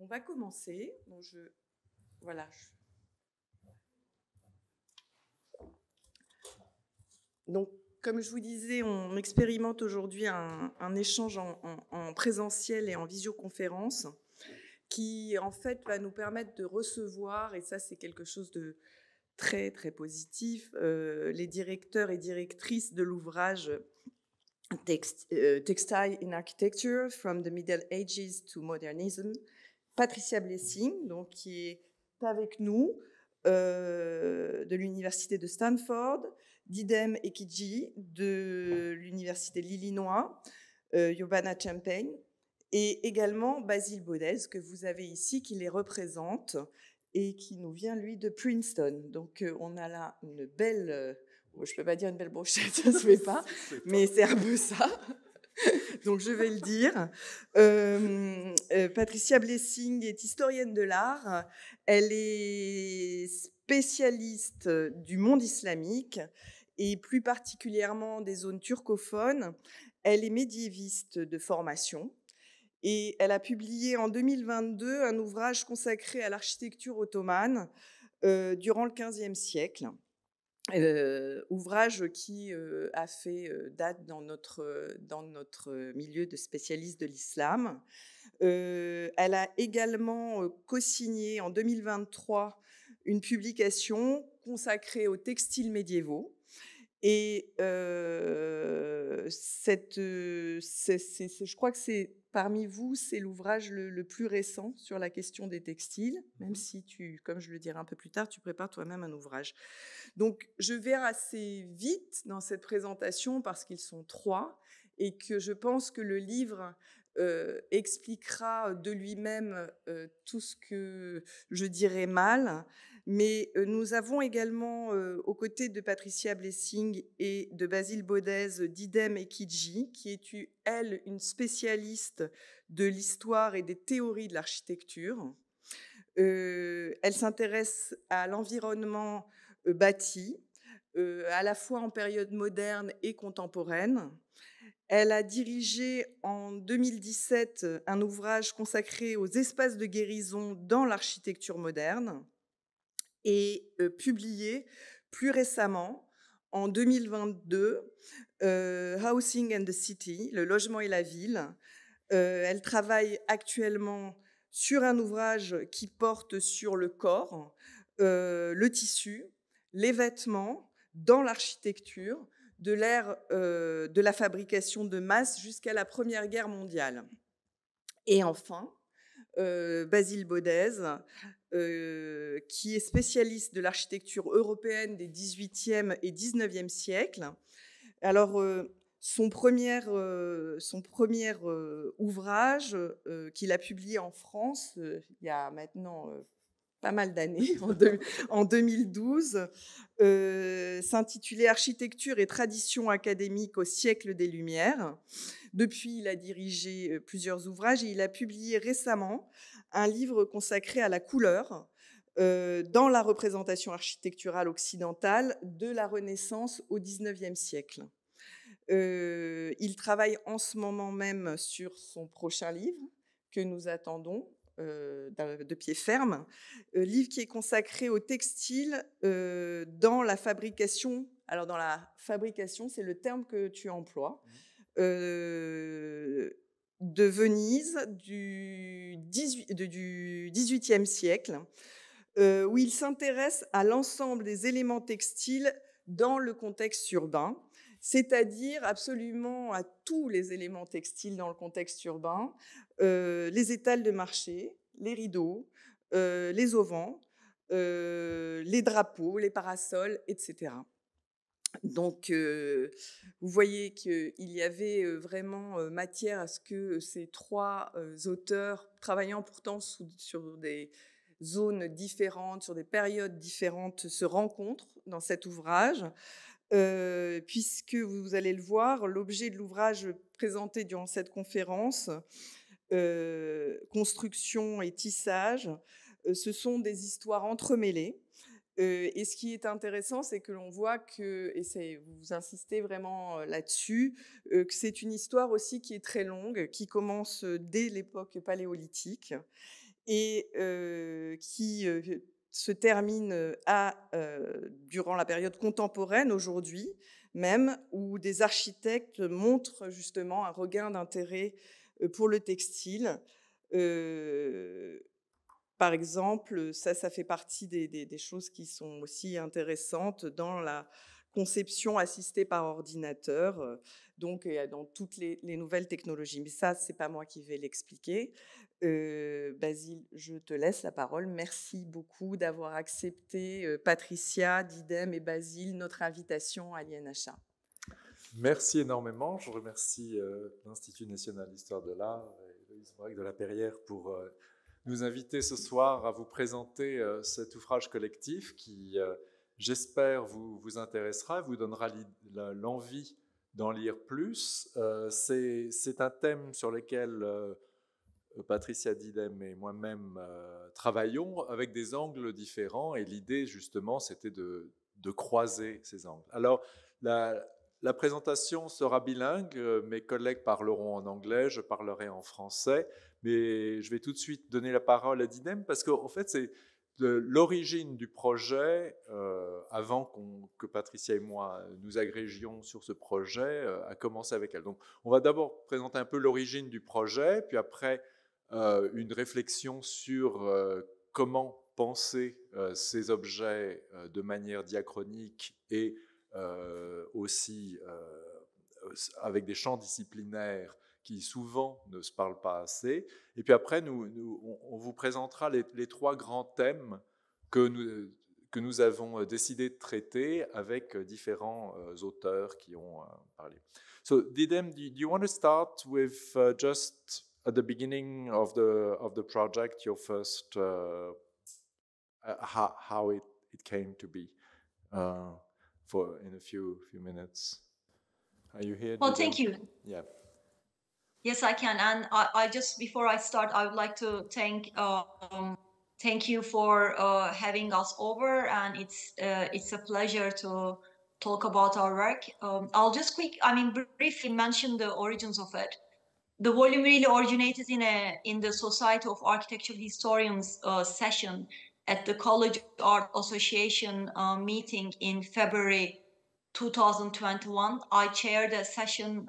On va commencer. Donc voilà. Donc, comme je vous disais, on expérimente aujourd'hui un échange en présentiel et en visioconférence qui, en fait, va nous permettre de recevoir, et ça, c'est quelque chose de très, très positif, les directeurs et directrices de l'ouvrage Textile in Architecture, From the Middle Ages to Modernism, Patricia Blessing, donc, qui est avec nous, de l'université de Stanford, Didem Ekiji de l'université de l'Illinois, Urbana-Champaign, et également Basile Bodez, que vous avez ici, qui les représente et qui nous vient, lui, de Princeton. Donc, on a là une belle... je ne peux pas dire une belle brochette, ça ne se fait pas, mais c'est un peu ça. Donc, je vais le dire. Patricia Blessing est historienne de l'art. Elle est spécialiste du monde islamique et plus particulièrement des zones turcophones. Elle est médiéviste de formation et elle a publié en 2022 un ouvrage consacré à l'architecture ottomane durant le XVe siècle. Ouvrage qui a fait date dans notre milieu de spécialistes de l'islam. Elle a également co-signé en 2023 une publication consacrée aux textiles médiévaux. Et je crois que c'est parmi vous, c'est l'ouvrage le plus récent sur la question des textiles, même si comme je le dirai un peu plus tard, tu prépares toi-même un ouvrage. Donc, je vais assez vite dans cette présentation parce qu'ils sont 3 et que je pense que le livre expliquera de lui-même tout ce que je dirais mal. Mais nous avons également, aux côtés de Patricia Blessing et de Basile Bodez, Didem Ekiji, qui est, elle, une spécialiste de l'histoire et des théories de l'architecture. Elle s'intéresse à l'environnement bâti, à la fois en période moderne et contemporaine. Elle a dirigé en 2017 un ouvrage consacré aux espaces de guérison dans l'architecture moderne et publié plus récemment, en 2022, Housing and the City, le logement et la ville. Elle travaille actuellement sur un ouvrage qui porte sur le corps, le tissu, les vêtements dans l'architecture de l'ère de la fabrication de masse jusqu'à la Première Guerre mondiale. Et enfin, Basile Bodez, qui est spécialiste de l'architecture européenne des XVIIIe et XIXe siècles. Alors, son premier ouvrage qu'il a publié en France il y a maintenant pas mal d'années, en 2012, s'intitulait « Architecture et tradition académique au siècle des Lumières ». Depuis, il a dirigé plusieurs ouvrages et il a publié récemment un livre consacré à la couleur dans la représentation architecturale occidentale de la Renaissance au XIXe siècle. Il travaille en ce moment même sur son prochain livre que nous attendons de pied ferme, livre qui est consacré au textile dans la fabrication. Alors dans la fabrication, c'est le terme que tu emploies, de Venise du XVIIIe siècle, où il s'intéresse à l'ensemble des éléments textiles dans le contexte urbain, c'est-à-dire absolument à tous les éléments textiles dans le contexte urbain, les étals de marché, les rideaux, les auvents, les drapeaux, les parasols, etc. Donc, vous voyez qu'il y avait vraiment matière à ce que ces 3 auteurs, travaillant pourtant sur des zones différentes, sur des périodes différentes, se rencontrent dans cet ouvrage. Puisque vous allez le voir, l'objet de l'ouvrage présenté durant cette conférence, construction et tissage, ce sont des histoires entremêlées Et ce qui est intéressant, c'est que l'on voit que, et vous insistez vraiment là-dessus, que c'est une histoire aussi qui est très longue, qui commence dès l'époque paléolithique et qui se termine durant la période contemporaine aujourd'hui même, où des architectes montrent justement un regain d'intérêt pour le textile. Euh, Par exemple, ça fait partie des choses qui sont aussi intéressantes dans la conception assistée par ordinateur, donc dans toutes les nouvelles technologies. Mais ça, c'est pas moi qui vais l'expliquer. Basile, je te laisse la parole. Merci beaucoup d'avoir accepté, Patricia, Didem et Basile, notre invitation à l'INHA. Merci énormément. Je remercie l'Institut national d'histoire de l'art et Louise Braque de la Perrière pour nous inviter ce soir à vous présenter cet ouvrage collectif qui, j'espère, vous intéressera, vous donnera l'envie d'en lire plus. C'est un thème sur lequel Patricia Didem et moi-même travaillons avec des angles différents et l'idée, justement, c'était de croiser ces angles. Alors, la présentation sera bilingue, mes collègues parleront en anglais, je parlerai en français, mais je vais tout de suite donner la parole à Didem parce qu'en fait, c'est l'origine du projet, avant que Patricia et moi nous agrégions sur ce projet, a commencé avec elle. Donc, on va d'abord présenter un peu l'origine du projet, puis après, une réflexion sur comment penser ces objets de manière diachronique et aussi avec des champs disciplinaires qui souvent ne se parlent pas assez. Et puis après, on vous présentera les trois grands thèmes que nous avons décidé de traiter avec différents auteurs qui ont parlé. So, Didem, do you want to start with just at the beginning of the project, your first how it came to be? For in a few minutes. Are you here? Well, thank you. Yeah. Yes, I can. And I just, before I start, I would like to thank you for having us over, and it's a pleasure to talk about our work. I'll just briefly mention the origins of it. The volume really originated in the Society of Architectural Historians session at the College Art Association meeting in February 2021. I chaired a session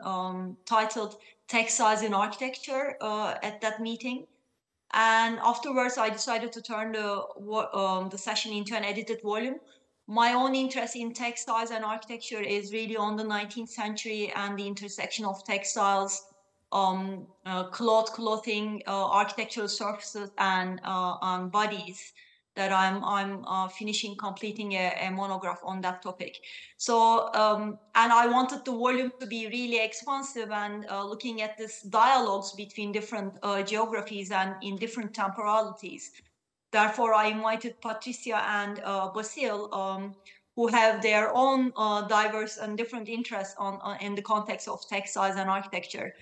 titled Textiles in Architecture at that meeting. And afterwards, I decided to turn the session into an edited volume. My own interest in textiles and architecture is really on the 19th century and the intersection of textiles, clothing, architectural surfaces, and bodies, that I'm completing a monograph on that topic. So, and I wanted the volume to be really expansive and looking at this dialogues between different geographies and in different temporalities. Therefore, I invited Patricia and Basile, who have their own diverse and different interests in the context of textiles and architecture,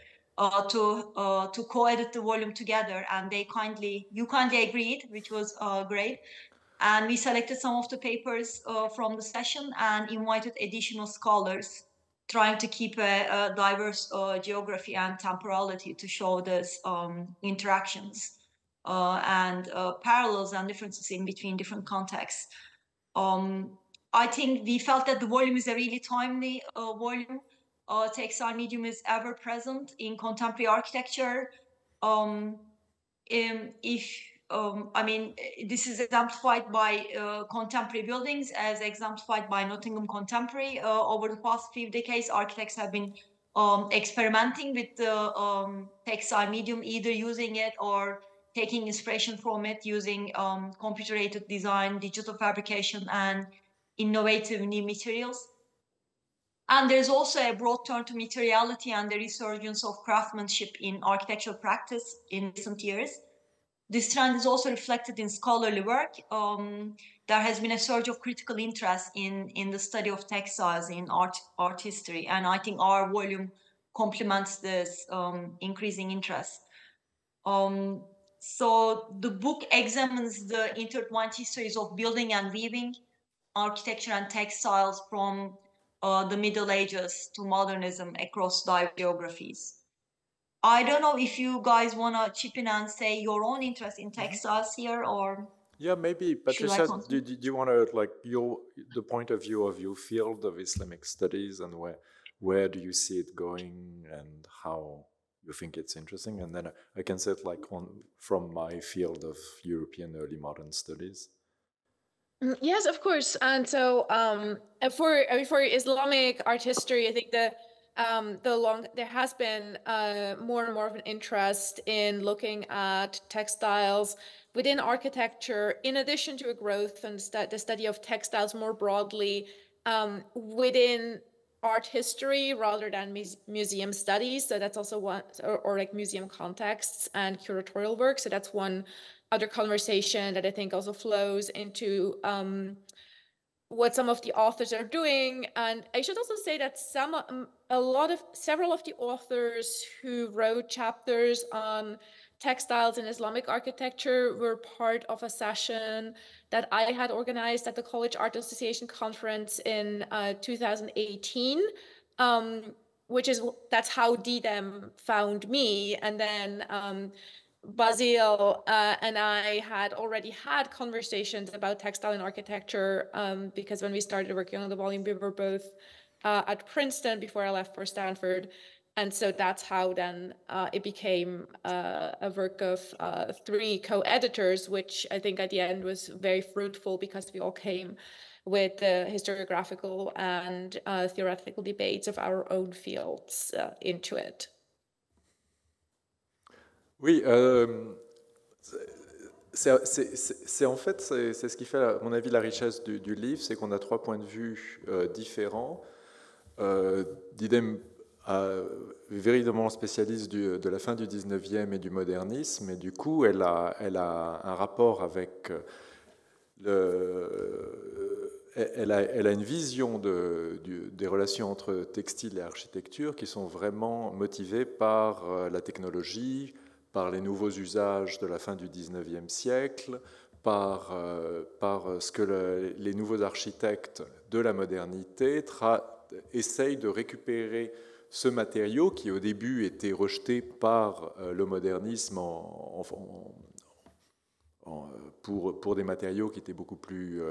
to co-edit the volume together, and you kindly agreed, which was great. And we selected some of the papers from the session and invited additional scholars, trying to keep a diverse geography and temporality to show these interactions and parallels and differences in between different contexts. I think we felt that the volume is a really timely volume. Textile medium is ever present in contemporary architecture. This is exemplified by contemporary buildings, as exemplified by Nottingham Contemporary. Over the past few decades, architects have been experimenting with the textile medium, either using it or taking inspiration from it, using computer-aided design, digital fabrication, and innovative new materials. And there's also a broad turn to materiality and the resurgence of craftsmanship in architectural practice in recent years. This trend is also reflected in scholarly work. There has been a surge of critical interest in the study of textiles in art history, and I think our volume complements this increasing interest. So the book examines the intertwined histories of building and weaving, architecture and textiles from the Middle Ages to modernism across diverse geographies. I don't know if you guys want to chip in and say your own interest in textiles here, or yeah, maybe. should I Patricia, continue? do you want to like the point of view of your field of Islamic studies and where do you see it going and how you think it's interesting? And then I can say it like from my field of European early modern studies. Yes, of course. And so for Islamic art history, I think there has been more and more of an interest in looking at textiles within architecture, in addition to a growth and the study of textiles more broadly within art history rather than museum studies. So that's also one, or like museum contexts and curatorial work. So that's one other conversation that I think also flows into what some of the authors are doing. And I should also say that several of the authors who wrote chapters on textiles in Islamic architecture were part of a session that I had organized at the College Art Association conference in 2018. That's how DDEM found me. And then Basile and I had already had conversations about textile and architecture because when we started working on the volume, we were both at Princeton before I left for Stanford. And so that's how then it became a work of 3 co-editors, which I think at the end was very fruitful because we all came with the historiographical and theoretical debates of our own fields into it. Oui, c'est en fait c'est ce qui fait, à mon avis, la richesse du livre, c'est qu'on a 3 points de vue différents. DDEM est véritablement spécialiste de la fin du 19e et du modernisme, et du coup, elle a un rapport avec elle a une vision des relations entre textile et architecture qui sont vraiment motivées par la technologie, par les nouveaux usages de la fin du 19e siècle, par ce que les nouveaux architectes de la modernité essayent de récupérer ce matériau qui au début était rejeté par le modernisme pour des matériaux qui étaient beaucoup plus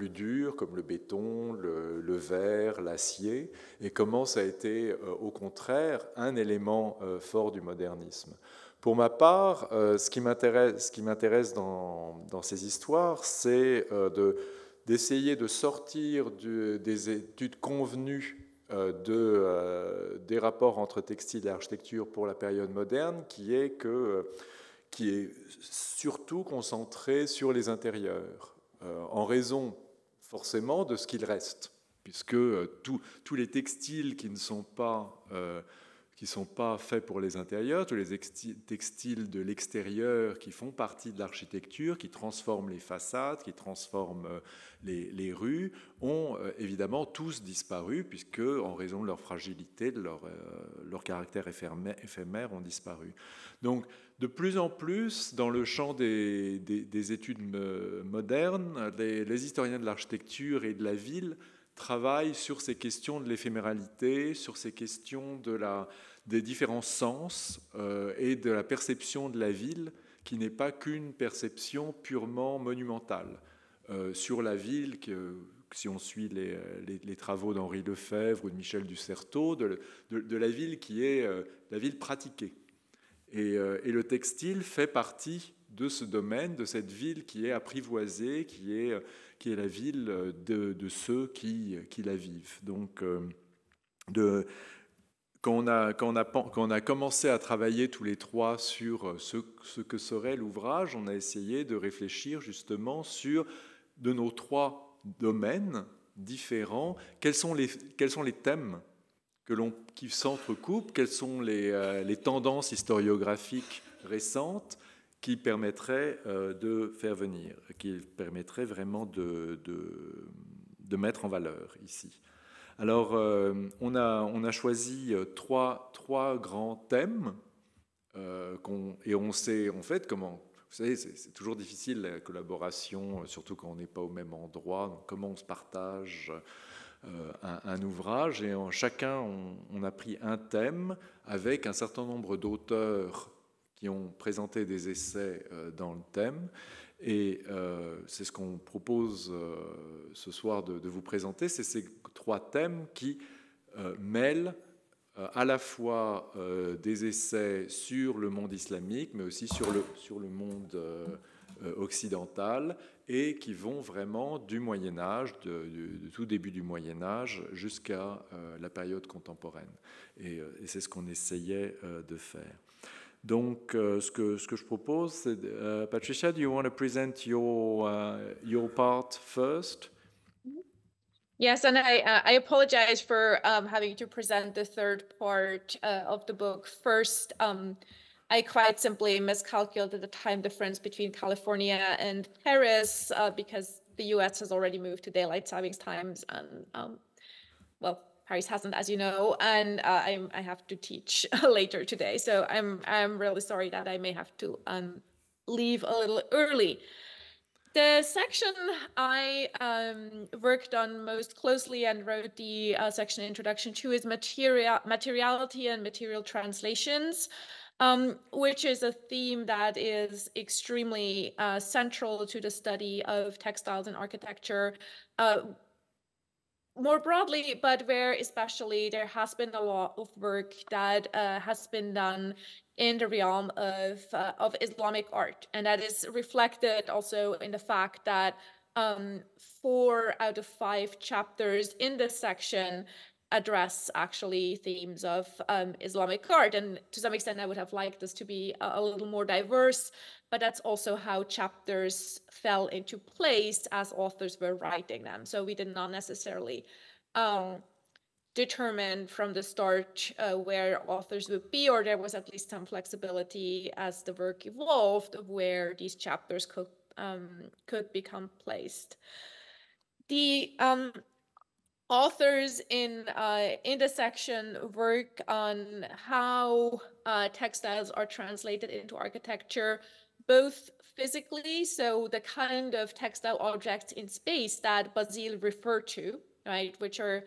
durs, comme le béton, le verre, l'acier, et comment ça a été au contraire un élément fort du modernisme. Pour ma part, ce qui m'intéresse dans ces histoires, c'est d'essayer de sortir des études convenues des rapports entre textile et architecture pour la période moderne, qui est surtout concentré sur les intérieurs, en raison forcément de ce qu'il reste, puisque tous les textiles qui ne sont pas faits pour les intérieurs, tous les textiles de l'extérieur qui font partie de l'architecture, qui transforment les façades, qui transforment les rues, ont évidemment tous disparu, puisque en raison de leur fragilité, de leur caractère éphémère, ont disparu. Donc, de plus en plus, dans le champ des études modernes, les historiens de l'architecture et de la ville travaillent sur ces questions de l'éphéméralité, sur ces questions des différents sens et de la perception de la ville, qui n'est pas qu'une perception purement monumentale. Sur la ville, si on suit les travaux d'Henri Lefebvre ou de Michel Ducerteau, de la ville qui est la ville pratiquée. Et le textile fait partie de ce domaine, de cette ville qui est apprivoisée, qui est la ville de ceux qui la vivent. Donc, quand on a commencé à travailler tous les 3 sur ce que serait l'ouvrage, on a essayé de réfléchir justement sur, de nos 3 domaines différents, quels sont les thèmes qui s'entrecoupent, quelles sont les tendances historiographiques récentes qui permettraient de faire venir, qui permettraient vraiment de mettre en valeur ici. Alors, on a choisi 3 grands thèmes et on sait en fait comment Vous savez, c'est toujours difficile la collaboration, surtout quand on n'est pas au même endroit. Donc, comment on se partage un ouvrage, et chacun, on a pris un thème avec un certain nombre d'auteurs qui ont présenté des essais dans le thème. Et c'est ce qu'on propose ce soir de vous présenter, c'est ces 3 thèmes qui mêlent à la fois des essais sur le monde islamique, mais aussi sur le monde occidental, et qui vont vraiment du Moyen-Âge, de tout début du Moyen-Âge, jusqu'à la période contemporaine. Et c'est ce qu'on essayait de faire. Donc, ce que je propose, c'est... Patricia, do you want to present your part first? Yes, and I apologize for having to present the third part of the book first. I quite simply miscalculated the time difference between California and Paris because the US has already moved to daylight savings times, and well, Paris hasn't, as you know, and I have to teach later today. So I'm really sorry that I may have to leave a little early. The section I worked on most closely and wrote the section introduction to is materiality and material translations, which is a theme that is extremely central to the study of textiles and architecture more broadly, but where especially there has been a lot of work that has been done in the realm of Islamic art. And that is reflected also in the fact that 4 out of 5 chapters in this section address actually themes of Islamic art. And to some extent, I would have liked this to be a little more diverse, but that's also how chapters fell into place as authors were writing them. So we did not necessarily determine from the start where authors would be, or there was at least some flexibility as the work evolved of where these chapters could become placed. The authors in the section work on how textiles are translated into architecture, both physically, so the kind of textile objects in space that Basile referred to, right, which are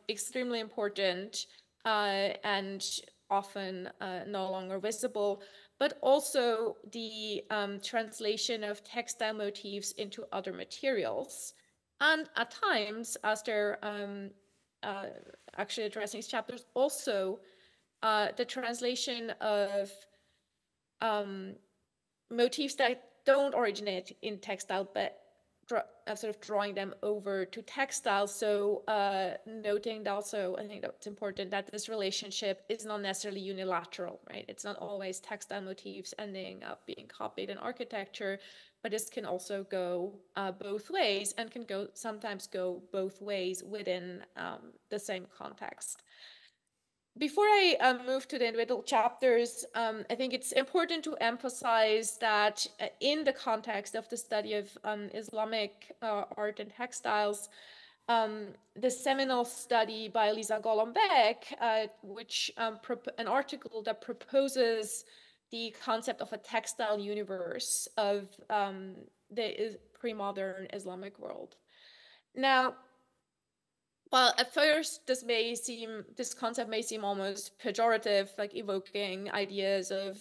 extremely important and often no longer visible, but also the translation of textile motifs into other materials. And at times, as they're actually addressing these chapters, also the translation of motifs that don't originate in textile, but sort of drawing them over to textile. So noting that also, I think that's important, that this relationship is not necessarily unilateral, right? It's not always textile motifs ending up being copied in architecture, but this can also go both ways, and can sometimes go both ways within the same context. Before I move to the individual chapters, I think it's important to emphasize that in the context of the study of Islamic art and textiles, the seminal study by Lisa Golombek, which an article that proposes the concept of a textile universe of the pre-modern Islamic world. Now, well, at first, this concept may seem almost pejorative, like evoking ideas of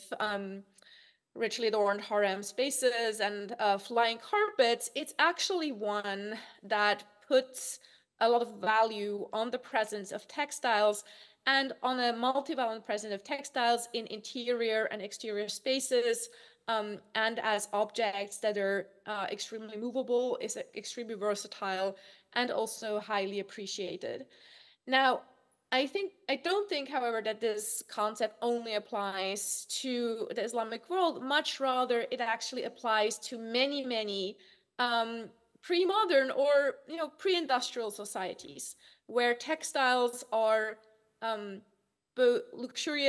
richly adorned harem spaces and flying carpets. It's actually one that puts a lot of value on the presence of textiles and on a multivalent presence of textiles in interior and exterior spaces, and as objects that are extremely movable, is extremely versatile, and also highly appreciated. Now, I don't think, however, that this concept only applies to the Islamic world. Much rather, it actually applies to many, many pre-modern or pre-industrial societies, where textiles are both luxury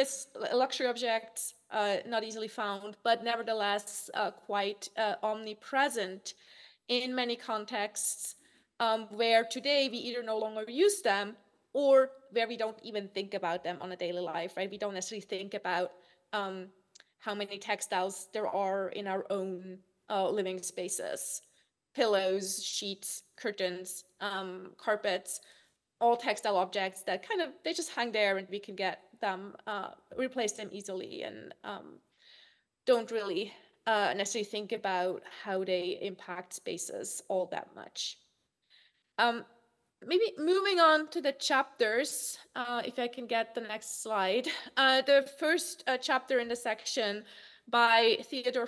objects, not easily found, but nevertheless quite omnipresent in many contexts, where today we either no longer use them or where we don't even think about them on a daily life, right? We don't necessarily think about how many textiles there are in our own living spaces. Pillows, sheets, curtains, carpets, all textile objects that they just hang there and we can get them, replace them easily, and don't really necessarily think about how they impact spaces all that much. Maybe moving on to the chapters, if I can get the next slide. The first chapter in the section by Theodor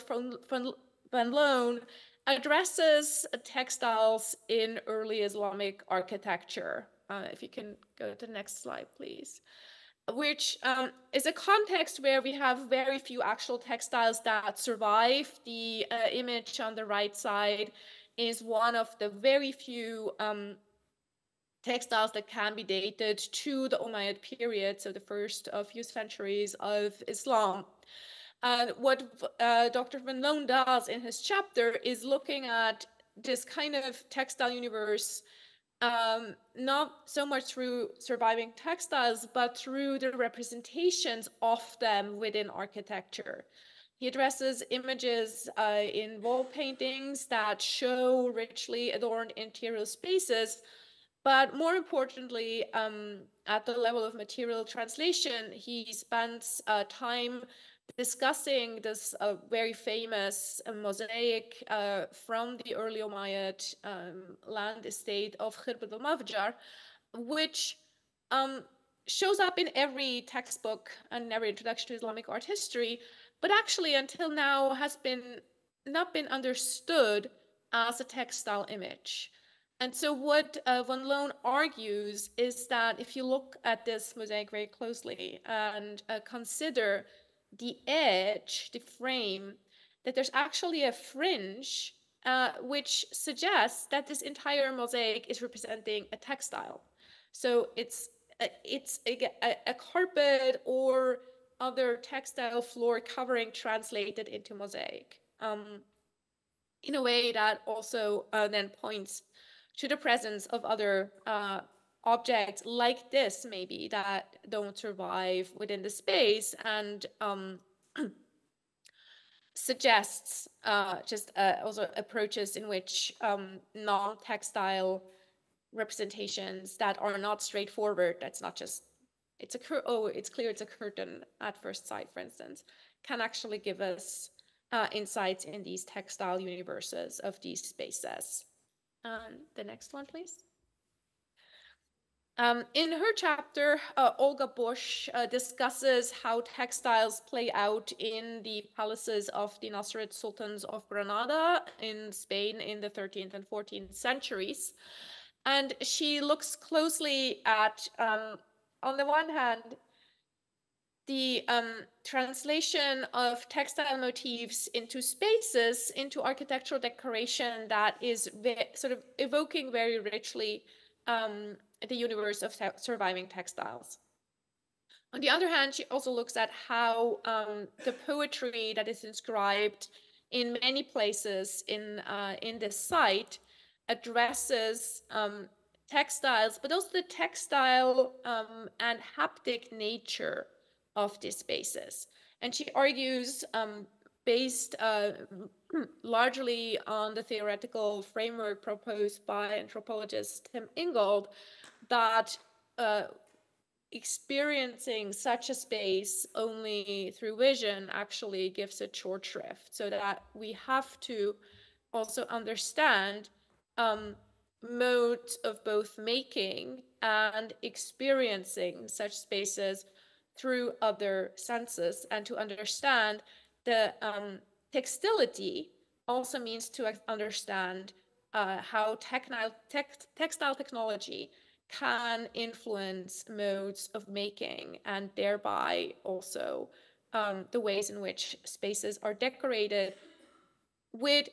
van Loon addresses textiles in early Islamic architecture. If you can go to the next slide, please. Which is a context where we have very few actual textiles that survive. The image on the right side is one of the very few textiles that can be dated to the Umayyad period, so the first few centuries of Islam. And what Dr. van Loon does in his chapter is looking at this kind of textile universe, not so much through surviving textiles, but through the representations of them within architecture. He addresses images in wall paintings that show richly adorned interior spaces, but more importantly, at the level of material translation, he spends time discussing this very famous mosaic from the early Umayyad land estate of Khirbat al-Mafjar, which shows up in every textbook and every introduction to Islamic art history, but actually until now has not been understood as a textile image. And so what van Loon argues is that if you look at this mosaic very closely and consider the edge, the frame, that there's actually a fringe which suggests that this entire mosaic is representing a textile. So it's a carpet or other textile floor covering translated into mosaic in a way that also then points to the presence of other objects like this, maybe, that don't survive within the space, and suggests also approaches in which non-textile representations that are not straightforward, that's not just, it's clear it's a curtain at first sight, for instance, can actually give us insights in these textile universes of these spaces. The next one, please. In her chapter, Olga Bush discusses how textiles play out in the palaces of the Nasrid sultans of Granada in Spain in the 13th and 14th centuries. And she looks closely at, on the one hand, the translation of textile motifs into spaces, into architectural decoration that is sort of evoking very richly the universe of surviving textiles. On the other hand, she also looks at how the poetry that is inscribed in many places in this site addresses textiles, but also the textile and haptic nature of these spaces. And she argues, based largely on the theoretical framework proposed by anthropologist Tim Ingold, that experiencing such a space only through vision actually gives it short shrift, so that we have to also understand modes of both making and experiencing such spaces through other senses. And to understand the textility also means to understand how textile technology can influence modes of making, and thereby also the ways in which spaces are decorated with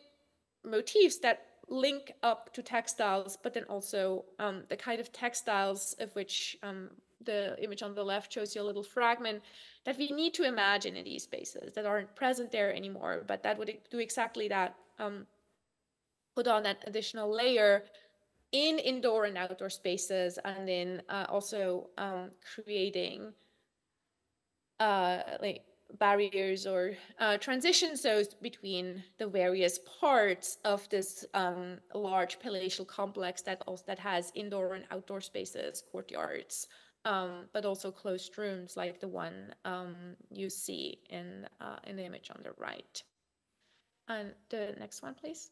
motifs that link up to textiles, but then also the kind of textiles of which the image on the left shows you a little fragment that we need to imagine in these spaces that aren't present there anymore, but that would do exactly that, put on that additional layer in indoor and outdoor spaces, and then also creating like barriers or transition zones between the various parts of this large palatial complex that has indoor and outdoor spaces, courtyards, but also closed rooms like the one you see in the image on the right. And the next one, please.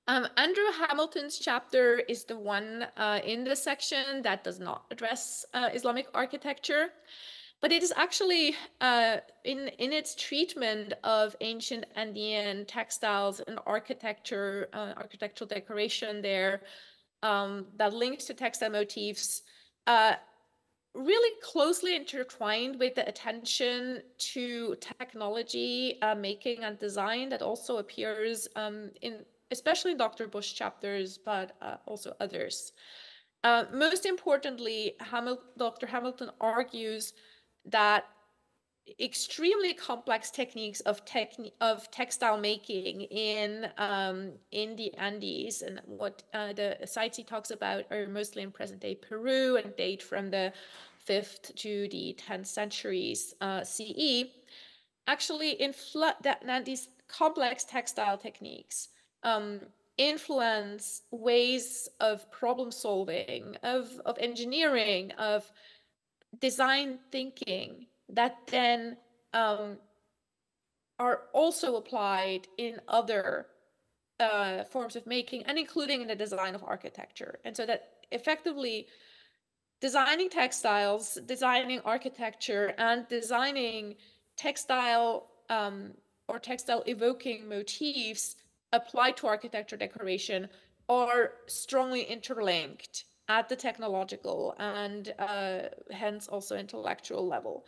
Andrew Hamilton's chapter is the one in the section that does not address Islamic architecture, but it is actually in its treatment of ancient Andean textiles and architecture, architectural decoration there that links to textile motifs, really closely intertwined with the attention to technology, making and design that also appears especially in Dr. Bush chapters, but also others. Most importantly, Dr. Hamilton argues that extremely complex techniques of textile making in the Andes, and what the sites he talks about are mostly in present-day Peru and date from the 5th to the 10th centuries CE. Actually, these complex textile techniques influence ways of problem solving, of engineering, of design thinking that then are also applied in other forms of making, and including in the design of architecture. And so that effectively designing textiles, designing architecture, and designing textile or textile evoking motifs applied to architecture decoration are strongly interlinked at the technological and hence also intellectual level.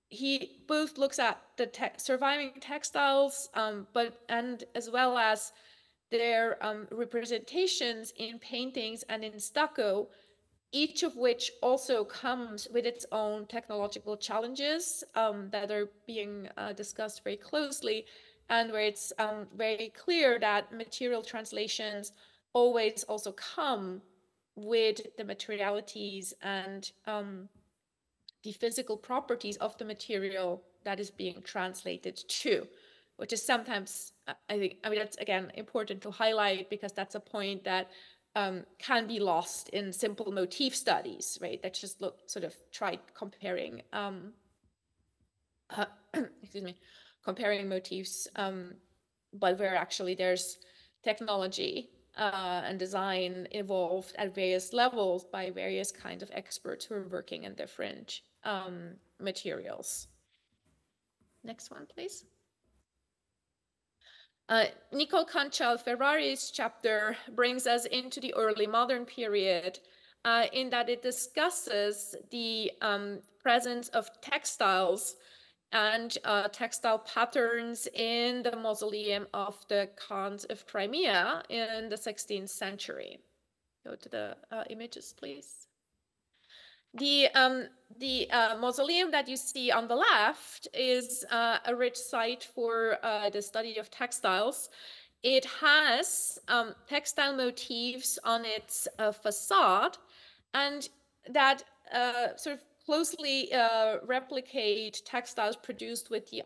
He both looks at the surviving textiles, and as well as their representations in paintings and in stucco, each of which also comes with its own technological challenges that are being discussed very closely, and where it's very clear that material translations always also come with the materialities and the physical properties of the material that is being translated to, which is sometimes, I mean, that's again important to highlight, because that's a point that can be lost in simple motif studies, right? That just try comparing, excuse me, comparing motifs, but where actually there's technology and design involved at various levels by various kinds of experts who are working in different materials. Next one, please. Nicole Canchal-Ferrari's chapter brings us into the early modern period in that it discusses the presence of textiles and textile patterns in the mausoleum of the Khans of Crimea in the 16th century. Go to the images, please. The mausoleum that you see on the left is a rich site for the study of textiles. It has textile motifs on its facade, and that sort of closely replicate textiles produced with the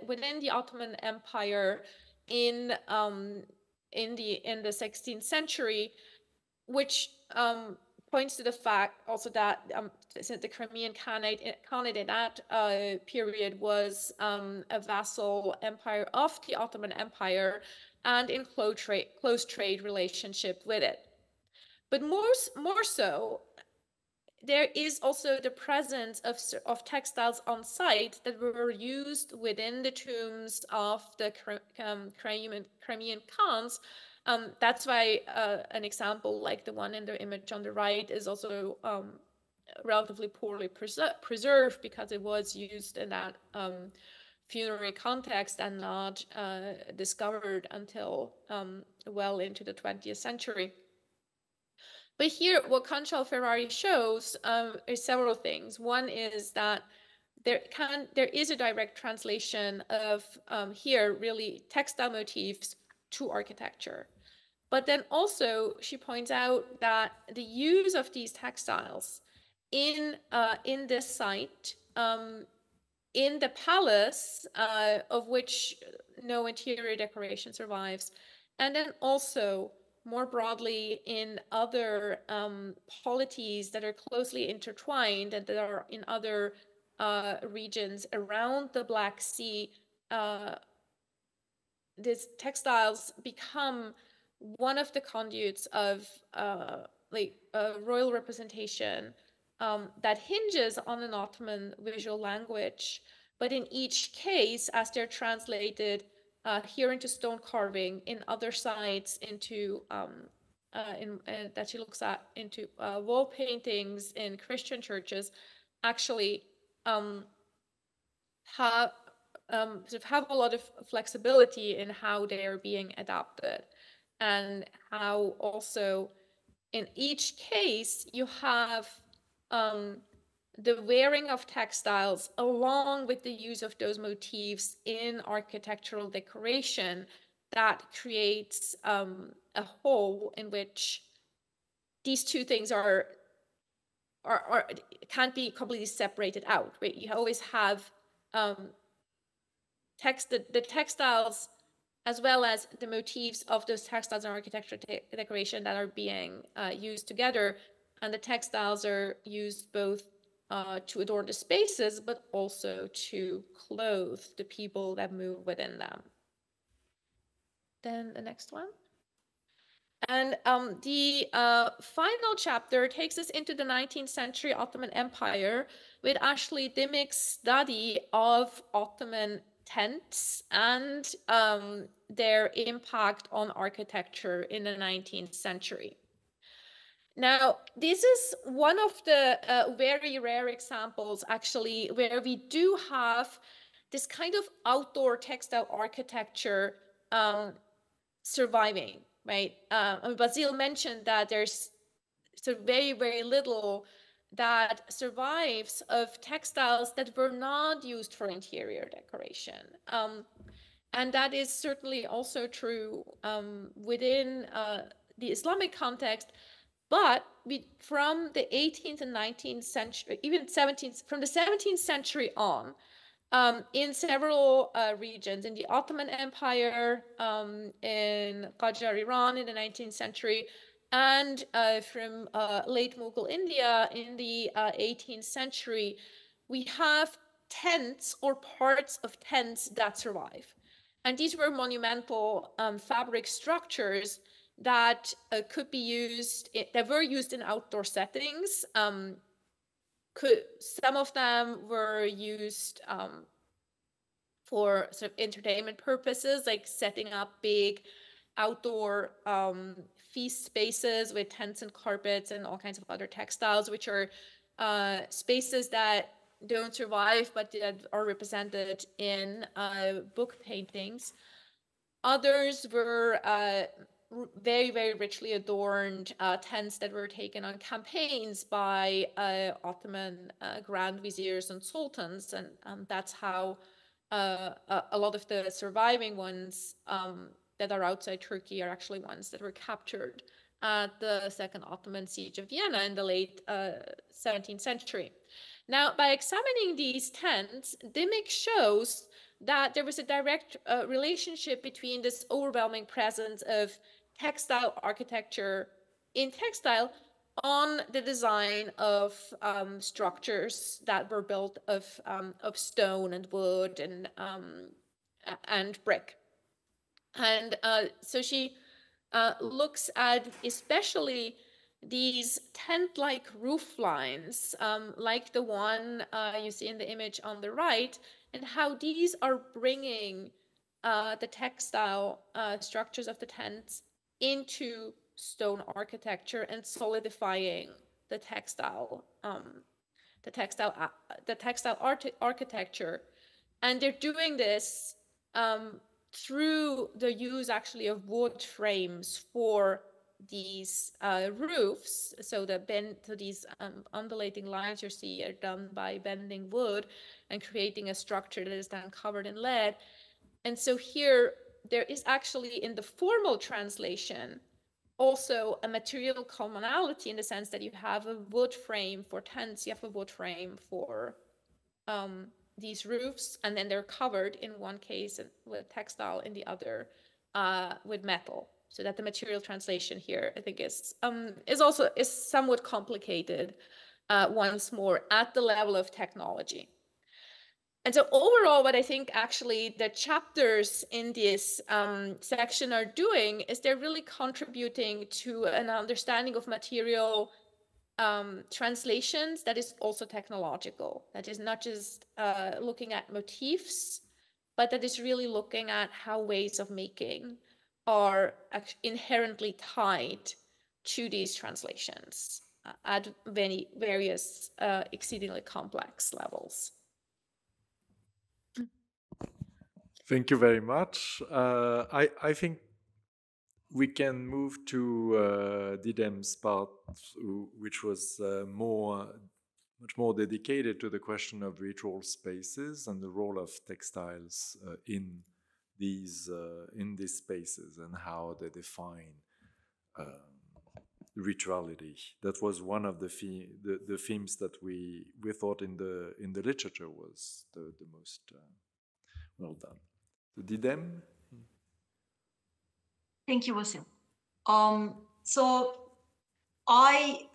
within the Ottoman Empire in the 16th century, which points to the fact also that the Crimean Khanate in that period was a vassal empire of the Ottoman Empire and in close trade relationship with it. But more so, there is also the presence of textiles on site that were used within the tombs of the Crimean Khans. That's why an example like the one in the image on the right is also relatively poorly preserved, because it was used in that funerary context and not discovered until well into the 20th century. But here, what Canchal-Ferrari shows is several things. One is that there is a direct translation of here really textile motifs to architecture. But then also she points out that the use of these textiles in this site in the palace, of which no interior decoration survives, and then also more broadly in other polities that are closely intertwined and that are in other regions around the Black Sea, these textiles become one of the conduits of royal representation that hinges on an Ottoman visual language. But in each case, as they're translated here into stone carving, in other sites into that she looks at into wall paintings in Christian churches, actually have a lot of flexibility in how they are being adapted, and how also in each case you have the wearing of textiles along with the use of those motifs in architectural decoration that creates a whole in which these two things can't be completely separated out, right? You always have the textiles as well as the motifs of those textiles and architectural decoration that are being used together. And the textiles are used both to adorn the spaces, but also to clothe the people that move within them. Then the next one. And the final chapter takes us into the 19th century Ottoman Empire with Ashley Dimmick's study of Ottoman tents and their impact on architecture in the 19th century. Now, this is one of the very rare examples, actually, where we do have this kind of outdoor textile architecture surviving, right? Basile mentioned that there's sort of very, very little that survives of textiles that were not used for interior decoration. And that is certainly also true within the Islamic context. But from the 18th and 19th century, even 17th, from the 17th century on, in several regions, in the Ottoman Empire, in Qajar Iran in the 19th century, and from late Mughal India in the 18th century, we have tents or parts of tents that survive. And these were monumental fabric structures that could be used, that were used in outdoor settings. Some of them were used for sort of entertainment purposes, like setting up big outdoor feast spaces with tents and carpets and all kinds of other textiles, which are spaces that don't survive, but that are represented in book paintings. Others were very, very richly adorned tents that were taken on campaigns by Ottoman grand viziers and sultans, and that's how a lot of the surviving ones that are outside Turkey are actually ones that were captured at the Second Ottoman Siege of Vienna in the late 17th century. Now, by examining these tents, Dimmick shows that there was a direct relationship between this overwhelming presence of textile architecture in textile on the design of structures that were built of stone and wood and brick. And so she looks at especially these tent-like roof lines, like the one you see in the image on the right, and how these are bringing the textile structures of the tents into stone architecture and solidifying the textile architecture. And they're doing this through the use actually of wood frames for these roofs. So these undulating lines you see are done by bending wood and creating a structure that is then covered in lead. And so here there is actually, in the formal translation, also a material commonality in the sense that you have a wood frame for tents, you have a wood frame for these roofs, and then they're covered in one case with textile, in the other with metal. So that the material translation here, I think, is somewhat complicated once more at the level of technology. And so overall, what I think actually the chapters in this section are doing is they're really contributing to an understanding of material translations that is also technological. That is not just looking at motifs, but that is really looking at how ways of making are inherently tied to these translations at various exceedingly complex levels. Thank you very much. I think we can move to Didem's part, which was much more dedicated to the question of ritual spaces and the role of textiles in these spaces and how they define rituality. That was one of the themes that we thought in the literature was the most well done. So Didem. Thank you, Vasil. So I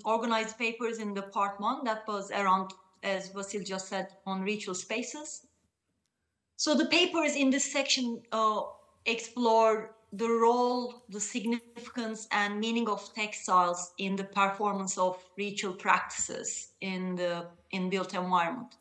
organized papers in the part 1 that was around, as Vasil just said, on ritual spaces. So the papers in this section explore the role, the significance, and meaning of textiles in the performance of ritual practices in built environment.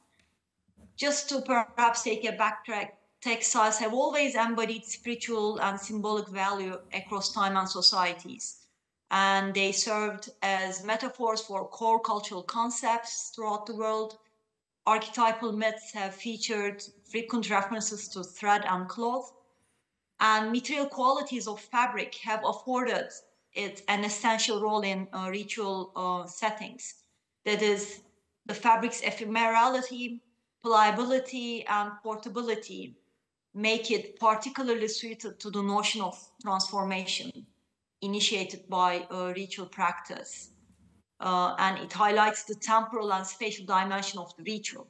Just to perhaps take a backtrack, textiles have always embodied spiritual and symbolic value across time and societies. And they served as metaphors for core cultural concepts throughout the world. Archetypal myths have featured frequent references to thread and cloth. And material qualities of fabric have afforded it an essential role in ritual settings. That is, the fabric's ephemerality, pliability, and portability make it particularly suited to the notion of transformation initiated by ritual practice. And it highlights the temporal and spatial dimension of the ritual.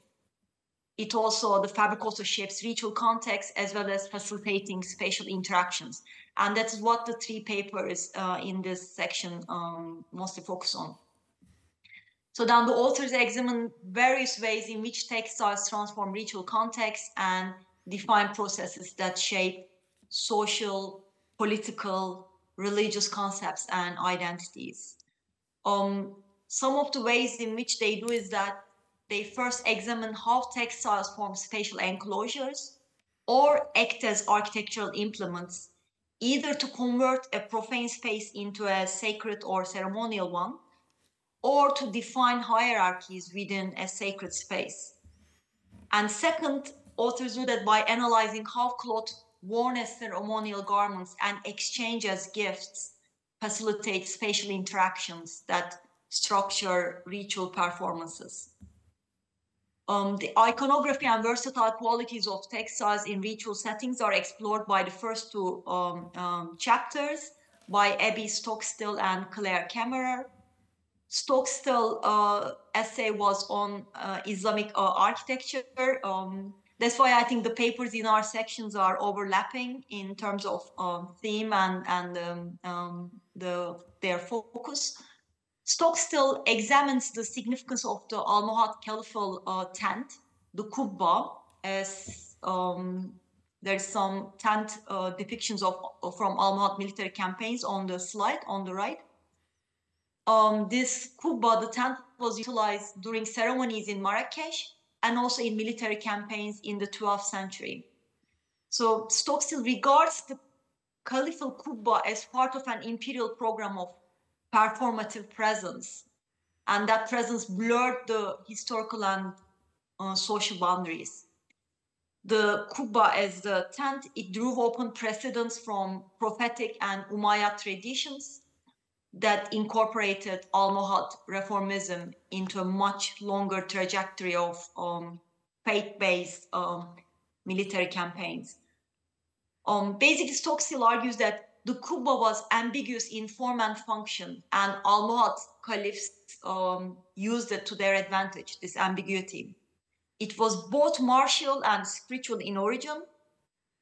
The fabric also shapes ritual context as well as facilitating spatial interactions. And that's what the 3 papers in this section mostly focus on. So then the authors examine various ways in which textiles transform ritual context and define processes that shape social, political, religious concepts and identities. Some of the ways in which they do is that they first examine how textiles form spatial enclosures or act as architectural implements, either to convert a profane space into a sacred or ceremonial one, or to define hierarchies within a sacred space. And second, authors do that by analyzing how cloth worn as ceremonial garments and exchanged as gifts facilitate spatial interactions that structure ritual performances. The iconography and versatile qualities of textiles in ritual settings are explored by the first 2 chapters by Abby Stockstill and Claire Kammerer. Stockstill essay was on Islamic architecture. That's why I think the papers in our sections are overlapping in terms of theme and their focus. Stockstill examines the significance of the Almohad Caliphal tent, the kubba, as there's some tent depictions from Almohad military campaigns on the slide on the right. This kubba, the tent, was utilized during ceremonies in Marrakesh and also in military campaigns in the 12th century. So Stockstill regards the Caliphal kubba as part of an imperial program of performative presence, and that presence blurred the historical and social boundaries. The kubba as the tent, it drew open precedents from prophetic and Umayyad traditions that incorporated Almohad reformism into a much longer trajectory of faith-based military campaigns. Basically, Stockstill argues that the kubba was ambiguous in form and function, and Almohad caliphs used it to their advantage, this ambiguity. It was both martial and spiritual in origin.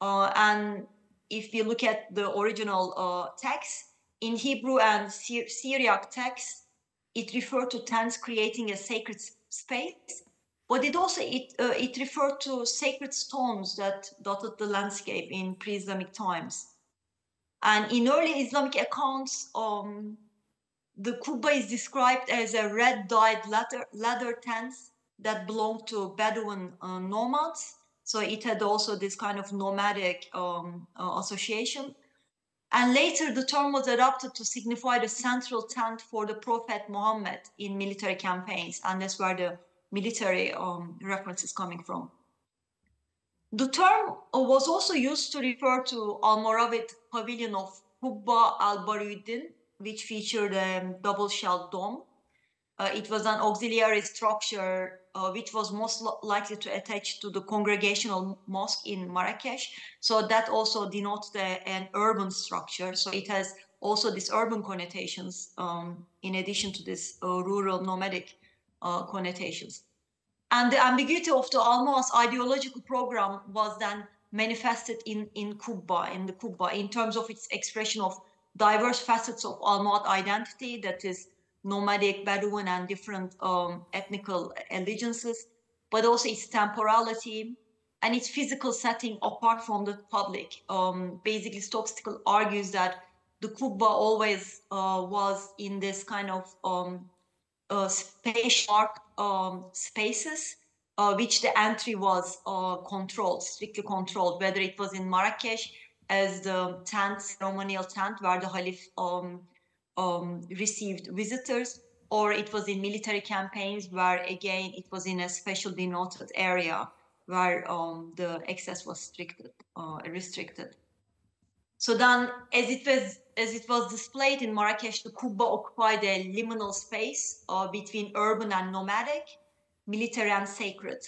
And if you look at the original text, in Hebrew and Syriac text, it referred to tents creating a sacred space, but it referred to sacred stones that dotted the landscape in pre-Islamic times. And in early Islamic accounts, the kubba is described as a red-dyed leather tents that belonged to Bedouin nomads. So it had also this kind of nomadic association. And later, the term was adopted to signify the central tent for the Prophet Muhammad in military campaigns. And that's where the military reference is coming from. The term was also used to refer to Almoravid pavilion of Qubba al-Baruddin, which featured a double-shelled dome. It was an auxiliary structure which was most likely to attach to the congregational mosque in Marrakesh. So that also denotes an urban structure. So it has also these urban connotations in addition to this rural nomadic connotations. And the ambiguity of the Almohad's ideological program was then manifested in the Qubba, in terms of its expression of diverse facets of Almohad identity, that is nomadic, Bedouin, and different ethnical allegiances, but also its temporality and its physical setting apart from the public. Basically, Stokestical argues that the Qubba always was in this kind of spaces, which the entry was strictly controlled, whether it was in Marrakesh as the ceremonial tent where the Khalif received visitors, or it was in military campaigns where, again, it was in a special denoted area where the access was restricted. So then, as it was displayed in Marrakesh, the Qubba occupied a liminal space between urban and nomadic, military and sacred.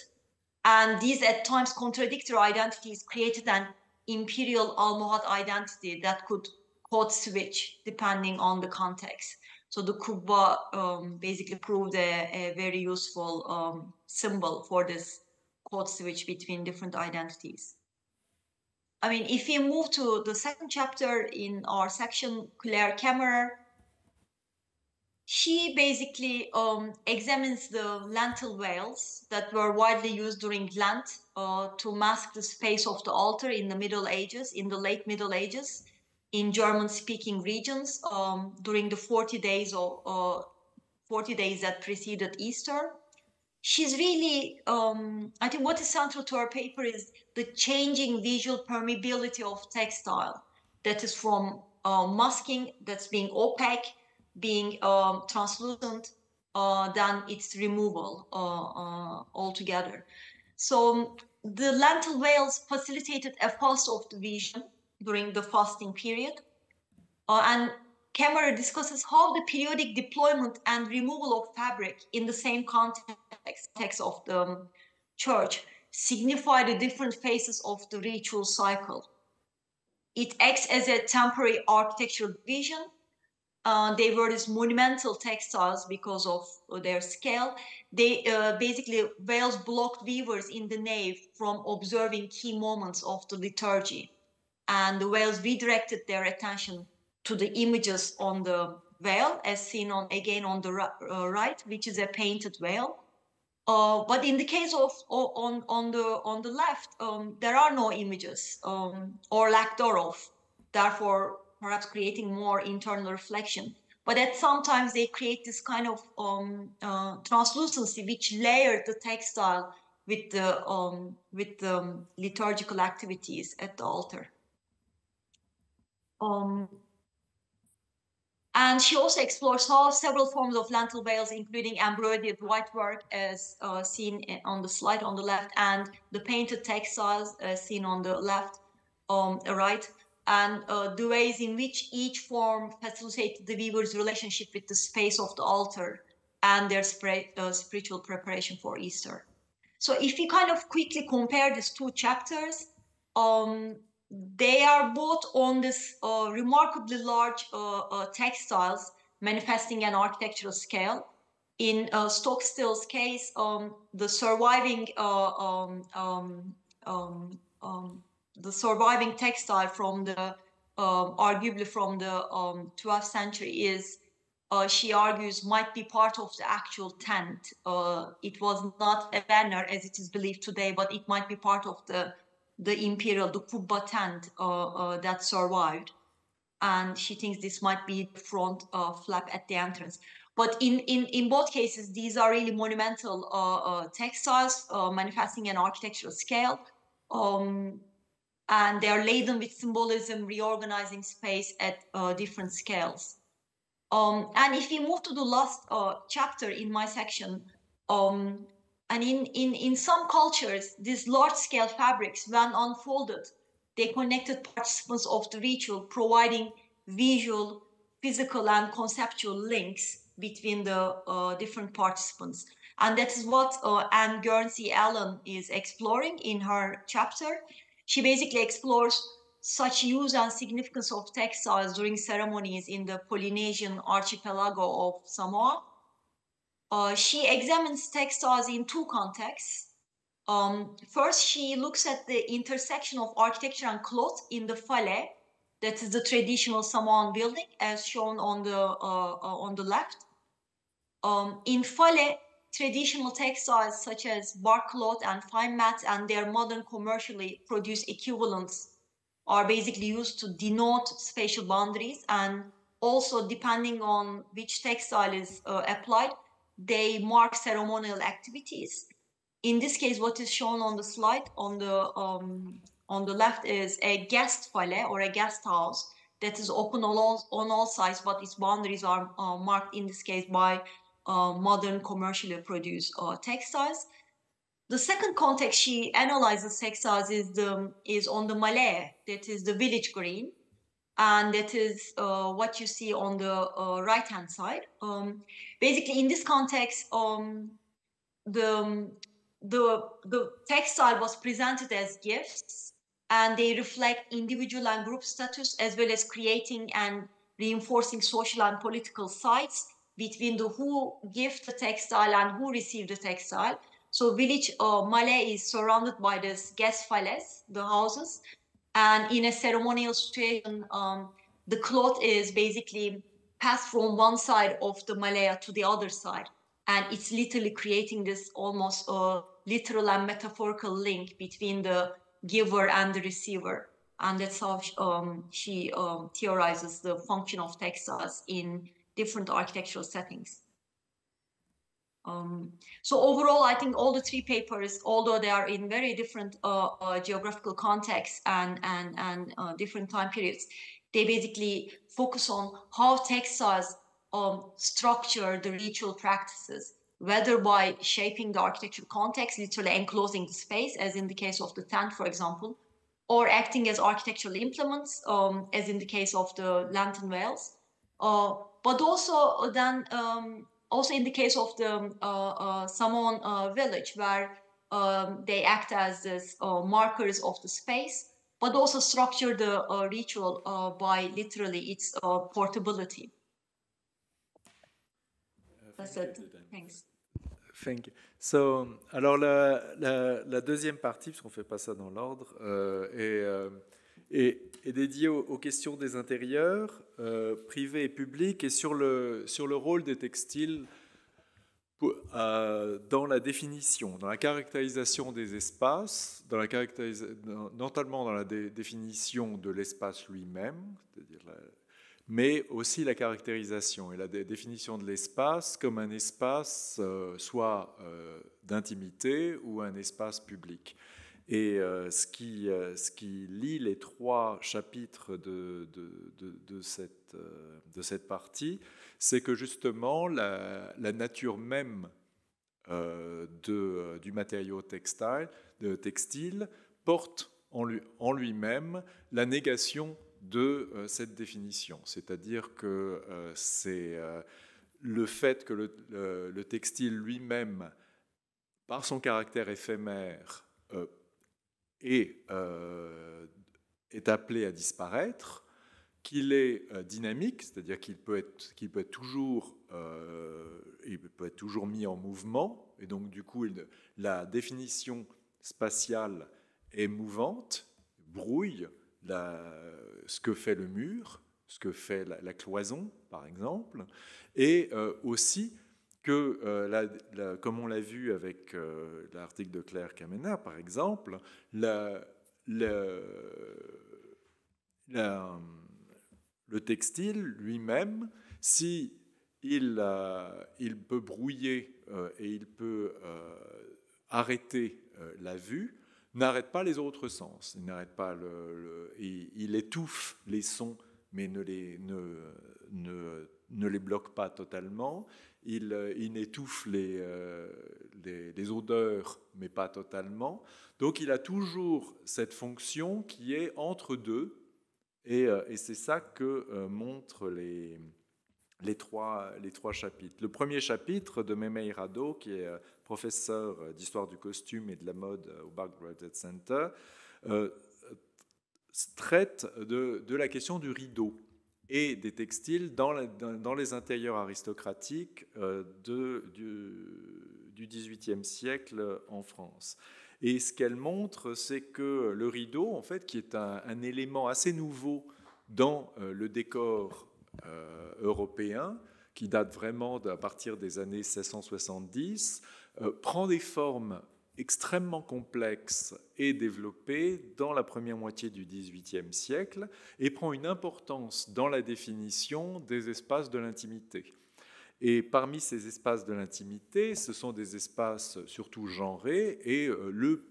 And these at times contradictory identities created an imperial Almohad identity that could code switch depending on the context. So the Qubba basically proved a very useful symbol for this code switch between different identities. I mean, if you move to the second chapter in our section, Claire Kammerer, she basically examines the lentil veils that were widely used during Lent to mask the space of the altar in the Middle Ages, in the late Middle Ages, in German-speaking regions during the 40 days that preceded Easter. She's really, I think what is central to her paper is the changing visual permeability of textile, that is from masking, that's being opaque, being translucent, then its removal altogether. So the lentil veils facilitated a fast of the vision during the fasting period. And Kammerer discusses how the periodic deployment and removal of fabric in the same context of the church signify the different phases of the ritual cycle. It acts as a temporary architectural vision. They were these monumental textiles because of their scale. They basically, veils blocked viewers in the nave from observing key moments of the liturgy. And the veils redirected their attention to the images on the veil, as seen again on the right, which is a painted veil. But in the case of on the left, there are no images or lack thereof, therefore perhaps creating more internal reflection. But at sometimes they create this kind of translucency which layered the textile with the liturgical activities at the altar. And she also explores how several forms of lentil veils, including embroidered whitework, as seen on the slide on the left, and the painted textiles seen on the left, right, and the ways in which each form facilitated the viewer's relationship with the space of the altar and their spiritual preparation for Easter. So if we kind of quickly compare these two chapters, they are both on this remarkably large textiles manifesting an architectural scale. In Stockstill's case, the surviving textile from the arguably from the 12th century is, she argues, might be part of the actual tent. It was not a banner as it is believed today, but it might be part of the imperial, the kubba tent that survived. And she thinks this might be the front flap at the entrance. But in both cases, these are really monumental textiles manifesting an architectural scale. And they are laden with symbolism, reorganizing space at different scales. And if we move to the last chapter in my section, and in some cultures, these large-scale fabrics, when unfolded, they connected participants of the ritual, providing visual, physical, and conceptual links between the different participants. And that is what Anne Guernsey Allen is exploring in her chapter. She basically explores such use and significance of textiles during ceremonies in the Polynesian archipelago of Samoa. She examines textiles in two contexts. First, she looks at the intersection of architecture and cloth in the fale, that is the traditional Samoan building, as shown on the left. In fale, traditional textiles such as bark cloth and fine mats and their modern commercially produced equivalents are basically used to denote spatial boundaries, and also depending on which textile is applied, they mark ceremonial activities. In this case, what is shown on the slide on the left is a guest fale or a guest house that is open on all sides, but its boundaries are marked in this case by modern commercially produced textiles. The second context she analyzes textiles is on the Malay, that is the village green, and that is what you see on the right-hand side. Basically, in this context, the textile was presented as gifts, and they reflect individual and group status, as well as creating and reinforcing social and political sides between the who give the textile and who receive the textile. So village Malay is surrounded by this guest fales, the houses, and in a ceremonial situation, the cloth is basically passed from one side of the Malaya to the other side. And it's literally creating this almost literal and metaphorical link between the giver and the receiver. And that's how she theorizes the function of textiles in different architectural settings. So overall, I think all the three papers, although they are in very different geographical contexts and different time periods, they basically focus on how textiles structure the ritual practices, whether by shaping the architectural context, literally enclosing the space, as in the case of the tent, for example, or acting as architectural implements, as in the case of the lantern veils, but also then also in the case of the Samoan village, where they act as this, markers of the space, but also structure the ritual by literally its portability. That's it. Thanks. Thank you. So, alors la deuxième partie, parce qu'on ne fait pas ça dans l'ordre, est dédiée aux questions des intérieurs, privés et publics, et sur le rôle des textiles dans la définition, dans la caractérisation des espaces, notamment dans la définition de l'espace lui-même, c'est-à-dire mais aussi la caractérisation et la définition de l'espace comme un espace soit d'intimité ou un espace public. Et ce qui lie les trois chapitres de cette partie, c'est que justement la nature même du matériau textile porte en lui-même la négation de cette définition. C'est-à-dire que c'est le fait que le textile lui-même, par son caractère éphémère, est appelé à disparaître, qu'il est dynamique, c'est-à-dire qu'il peut être toujours mis en mouvement, et donc du coup la définition spatiale est mouvante, brouille ce que fait le mur, ce que fait la cloison, par exemple, et aussi que, comme on l'a vu avec l'article de Claire Kamener, par exemple, le textile lui-même, si il peut brouiller et il peut arrêter la vue, n'arrête pas les autres sens. Il n'arrête pas il étouffe les sons, mais ne les bloque pas totalement. Il étouffe les odeurs, mais pas totalement. Donc il a toujours cette fonction qui est entre deux, et c'est ça que montrent les trois chapitres. Le premier chapitre de Memei Rado, qui est professeur d'histoire du costume et de la mode au Bach Graduate Center, traite de la question du rideau et des textiles dans les intérieurs aristocratiques du XVIIIe siècle en France. Et ce qu'elle montre, c'est que le rideau, en fait, qui est un élément assez nouveau dans le décor européen, qui date vraiment à partir des années 1670, prend des formes extrêmement complexes et développées dans la première moitié du XVIIIe siècle et prend une importance dans la définition des espaces de l'intimité. Et parmi ces espaces de l'intimité, ce sont des espaces surtout genrés, et le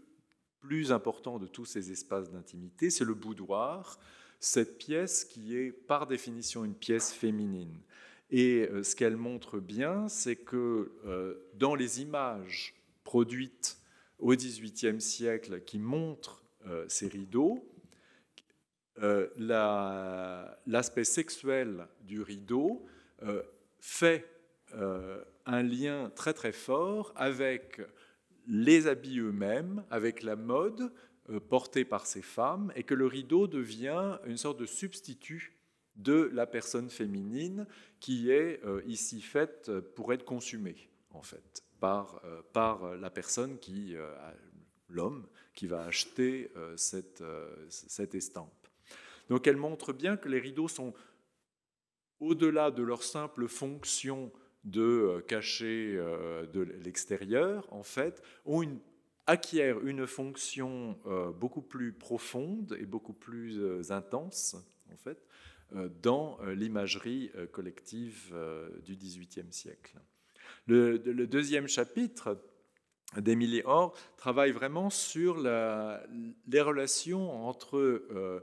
plus important de tous ces espaces d'intimité, c'est le boudoir, cette pièce qui est par définition une pièce féminine. Et ce qu'elle montre bien, c'est que dans les images produites au XVIIIe siècle qui montrent ces rideaux, l'aspect sexuel du rideau fait un lien très très fort avec les habits eux-mêmes, avec la mode portée par ces femmes, et que le rideau devient une sorte de substitut de la personne féminine qui est ici faite pour être consumée, en fait, par la personne l'homme qui va acheter cette estampe. Donc elle montre bien que les rideaux sont, au-delà de leur simple fonction de cacher de l'extérieur, en fait, acquièrent une fonction beaucoup plus profonde et beaucoup plus intense, en fait, dans l'imagerie collective du XVIIIe siècle. Le deuxième chapitre d'Émilie Orr travaille vraiment sur les relations entre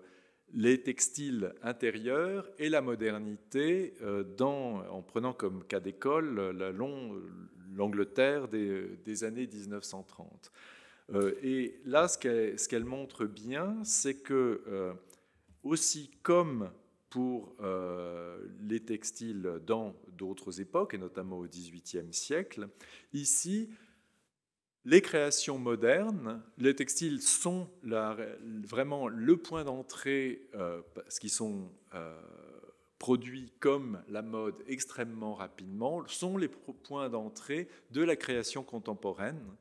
les textiles intérieurs et la modernité, en prenant comme cas d'école l'Angleterre des années 1930. Et là, ce qu'elle montre bien, c'est que, aussi comme pour les textiles dans d'autres époques, et notamment au XVIIIe siècle, ici, les créations modernes, les textiles sont vraiment le point d'entrée, parce qu'ils sont produits comme la mode extrêmement rapidement, sont les points d'entrée de la création contemporaine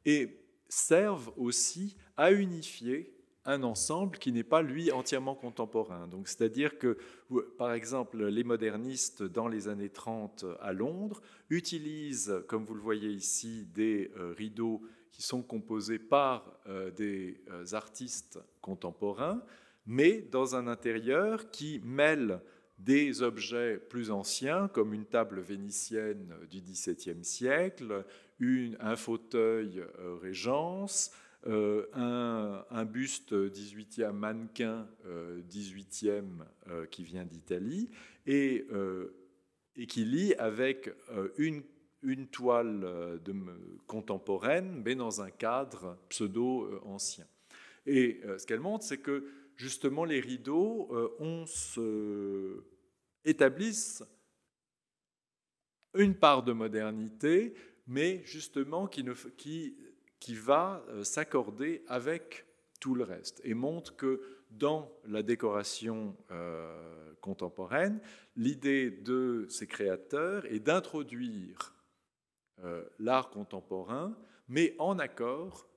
et servent aussi à unifier un ensemble qui n'est pas, lui, entièrement contemporain. Donc, c'est-à-dire que, par exemple, les modernistes, dans les années 30 à Londres, utilisent, comme vous le voyez ici, des rideaux qui sont composés par des artistes contemporains, mais dans un intérieur qui mêle des objets plus anciens, comme une table vénitienne du XVIIe siècle, un fauteuil Régence, un buste 18e, mannequin 18e qui vient d'Italie, et qui lie avec une toile contemporaine, mais dans un cadre pseudo-ancien. Et ce qu'elle montre, c'est que justement les rideaux établissent une part de modernité, mais justement qui va s'accorder avec tout le reste, et montre que dans la décoration contemporaine, l'idée de ces créateurs est d'introduire l'art contemporain, mais en accord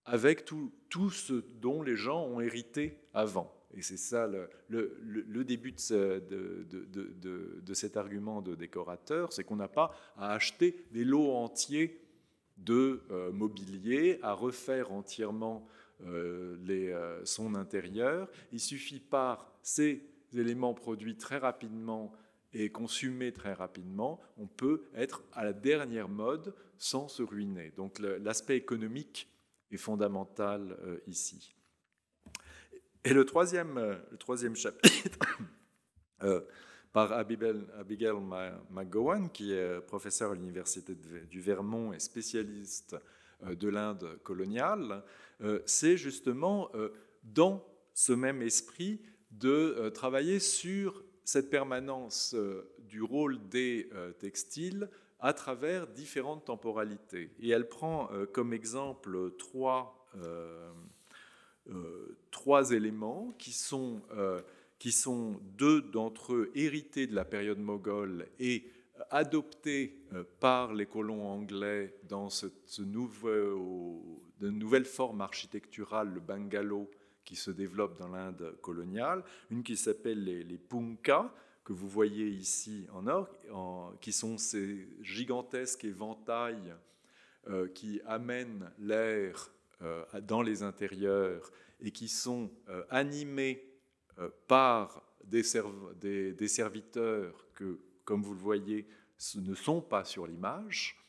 avec tout ce dont les gens ont hérité avant. Et c'est ça le début de cet argument de décorateur, c'est qu'on n'a pas à acheter des lots entiers de mobilier, à refaire entièrement son intérieur. Il suffit par ces éléments produits très rapidement et consumés très rapidement, on peut être à la dernière mode sans se ruiner. Donc l'aspect économique est fondamental ici. Et le troisième chapitre, par Abigail McGowan, qui est professeure à l'Université du Vermont et spécialiste de l'Inde coloniale, c'est justement dans ce même esprit de travailler sur cette permanence du rôle des textiles à travers différentes temporalités. Et elle prend comme exemple trois éléments qui sont deux d'entre eux hérités de la période moghole et adoptés par les colons anglais dans de nouvelle forme architecturale, le bungalow, qui se développe dans l'Inde coloniale. Une qui s'appelle les punkah, que vous voyez ici en or, qui sont ces gigantesques éventails qui amènent l'air dans les intérieurs et qui sont animés par des serviteurs que, comme vous le voyez, ne sont pas sur l'image.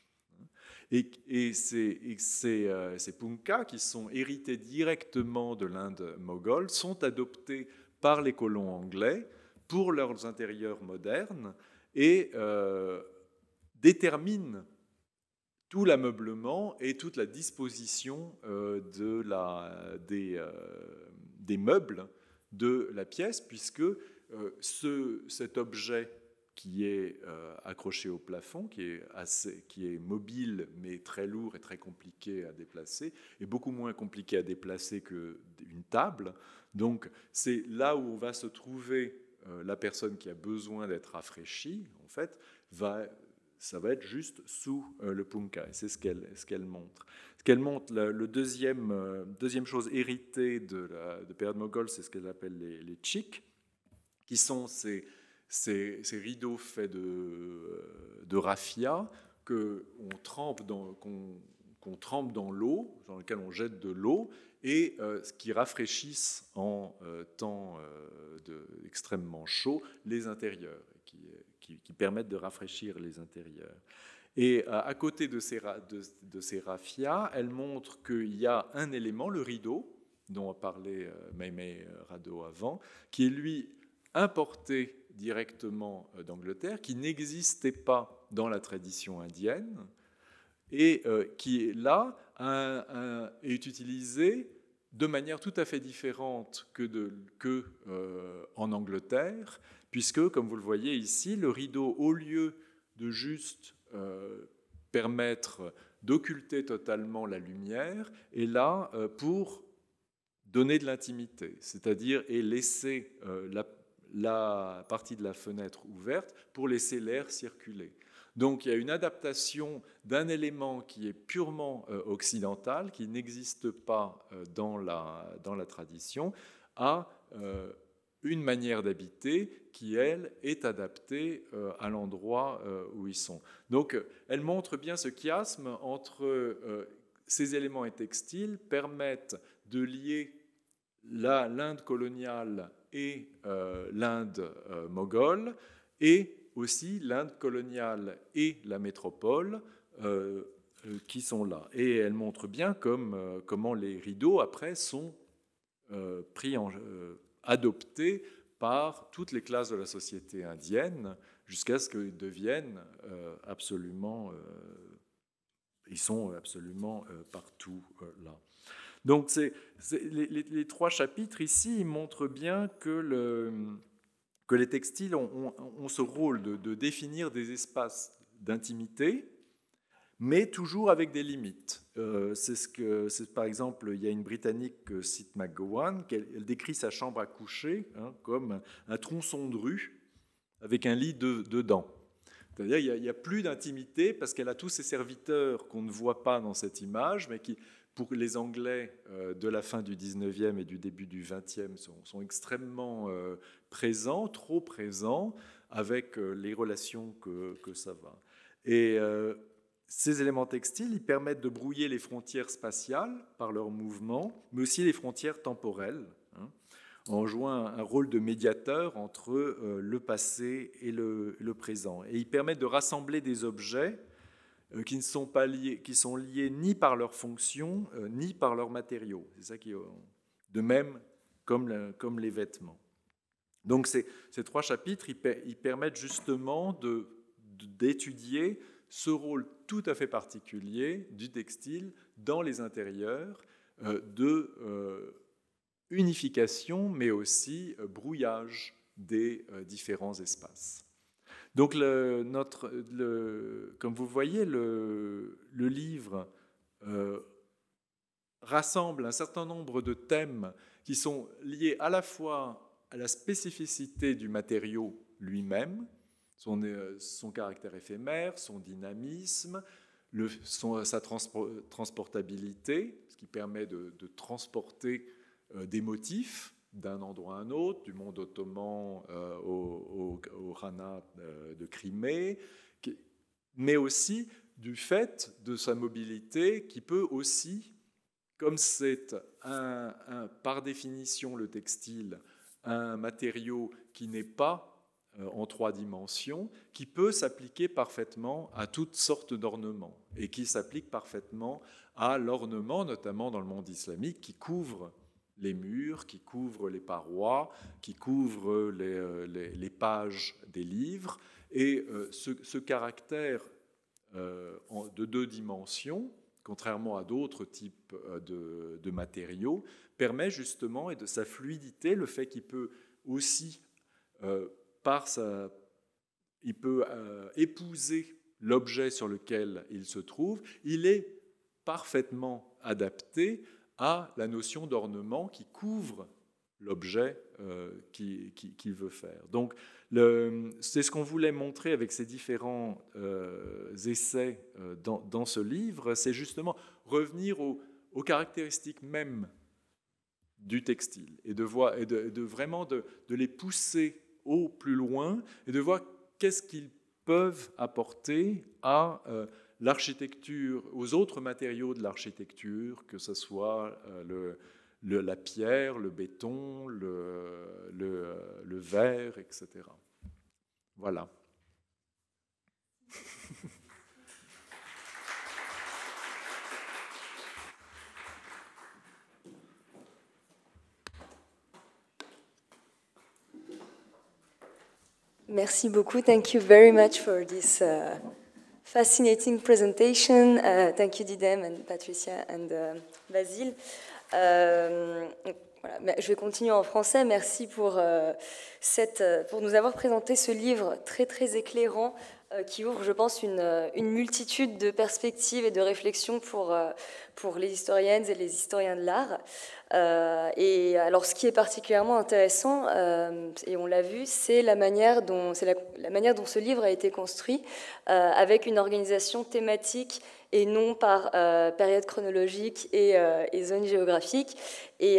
Et ces punkahs, qui sont hérités directement de l'Inde moghole, sont adoptés par les colons anglais pour leurs intérieurs modernes et déterminent tout l'ameublement et toute la disposition des meubles de la pièce, puisque cet objet qui est accroché au plafond, qui est mobile mais très lourd et très compliqué à déplacer, est beaucoup moins compliqué à déplacer qu'une table. Donc c'est là où va se trouver la personne qui a besoin d'être rafraîchie, en fait, ça va être juste sous le punkah. Et c'est ce qu'elle montre. Ce qu'elle montre, le deuxième chose héritée de période moghole, c'est ce qu'elle appelle les chiks, qui sont ces rideaux faits de raffia qu'on trempe dans l'eau, dans lequel on jette de l'eau, et qui rafraîchissent en temps extrêmement chaud les intérieurs, qui permettent de rafraîchir les intérieurs. Et à côté de ces raffias, elle montre qu'il y a un élément, le rideau, dont a parlé May Rado avant, qui est lui importé directement d'Angleterre, qui n'existait pas dans la tradition indienne, et qui là est utilisé de manière tout à fait différente que en Angleterre, puisque, comme vous le voyez ici, le rideau, au lieu de juste permettre d'occulter totalement la lumière, est là pour donner de l'intimité, c'est-à-dire et laisser la partie de la fenêtre ouverte pour laisser l'air circuler. Donc il y a une adaptation d'un élément qui est purement occidental, qui n'existe pas dans la tradition, à une manière d'habiter qui, elle, est adaptée à l'endroit où ils sont. Donc elle montre bien ce chiasme entre ces éléments et textiles permettent de lier l'Inde coloniale et l'Inde moghole, et aussi l'Inde coloniale et la métropole qui sont là. Et elle montre bien comment les rideaux, après, sont adoptés par toutes les classes de la société indienne, jusqu'à ce qu'ils deviennent ils sont absolument partout là. Donc les trois chapitres ici, ils montrent bien que les textiles ont ce rôle de définir des espaces d'intimité, mais toujours avec des limites. Par exemple, il y a une Britannique, Sid McGowan, elle décrit sa chambre à coucher comme un tronçon de rue avec un lit dedans. C'est-à-dire qu'il n'y a plus d'intimité parce qu'elle a tous ces serviteurs qu'on ne voit pas dans cette image, mais qui, pour les Anglais de la fin du 19e et du début du 20e, sont extrêmement présents, trop présents, avec les relations que ça va. Et ces éléments textiles, ils permettent de brouiller les frontières spatiales par leur mouvement, mais aussi les frontières temporelles, en jouant un rôle de médiateur entre le passé et le présent. Et ils permettent de rassembler des objets qui ne sont pas liés, qui sont liés ni par leur fonction, ni par leurs matériaux. C'est ça qui est de même comme les vêtements. Donc ces 3 chapitres, ils permettent justement d'étudier ce rôle tout à fait particulier du textile dans les intérieurs, de unification, mais aussi brouillage des différents espaces. Donc, comme vous voyez, le livre rassemble un certain nombre de thèmes qui sont liés à la fois à la spécificité du matériau lui-même, son caractère éphémère, son dynamisme, sa transportabilité, ce qui permet de transporter des motifs d'un endroit à un autre, du monde ottoman au Rana de Crimée, mais aussi du fait de sa mobilité qui peut aussi, comme c'est par définition le textile, un matériau qui n'est pas en 3 dimensions, qui peut s'appliquer parfaitement à toutes sortes d'ornements et qui s'applique parfaitement à l'ornement, notamment dans le monde islamique, qui couvre les murs, qui couvrent les parois, qui couvrent les pages des livres. Et ce caractère de 2 dimensions, contrairement à d'autres types de matériaux, permet justement, et de sa fluidité, le fait qu'il peut aussi, il peut épouser l'objet sur lequel il se trouve, il est parfaitement adapté à la notion d'ornement qui couvre l'objet qu'il veut faire. Donc, c'est ce qu'on voulait montrer avec ces différents essais dans ce livre, c'est justement revenir aux caractéristiques mêmes du textile et de vraiment de les pousser au plus loin et de voir qu'est-ce qu'ils peuvent apporter à l'architecture, aux autres matériaux de l'architecture, que ce soit la pierre, le béton, le verre, etc. Voilà. Merci beaucoup. Thank you very much for this fascinating presentation. Thank you, Didem and Patricia and Basile. Voilà. Je vais continuer en français. Merci pour nous avoir présenté ce livre très, très éclairant qui ouvre, je pense, une multitude de perspectives et de réflexions pour les historiennes et les historiens de l'art. Et alors, ce qui est particulièrement intéressant, et on l'a vu, c'est la manière dont ce livre a été construit, avec une organisation thématique et non par période chronologique et zone géographique. Et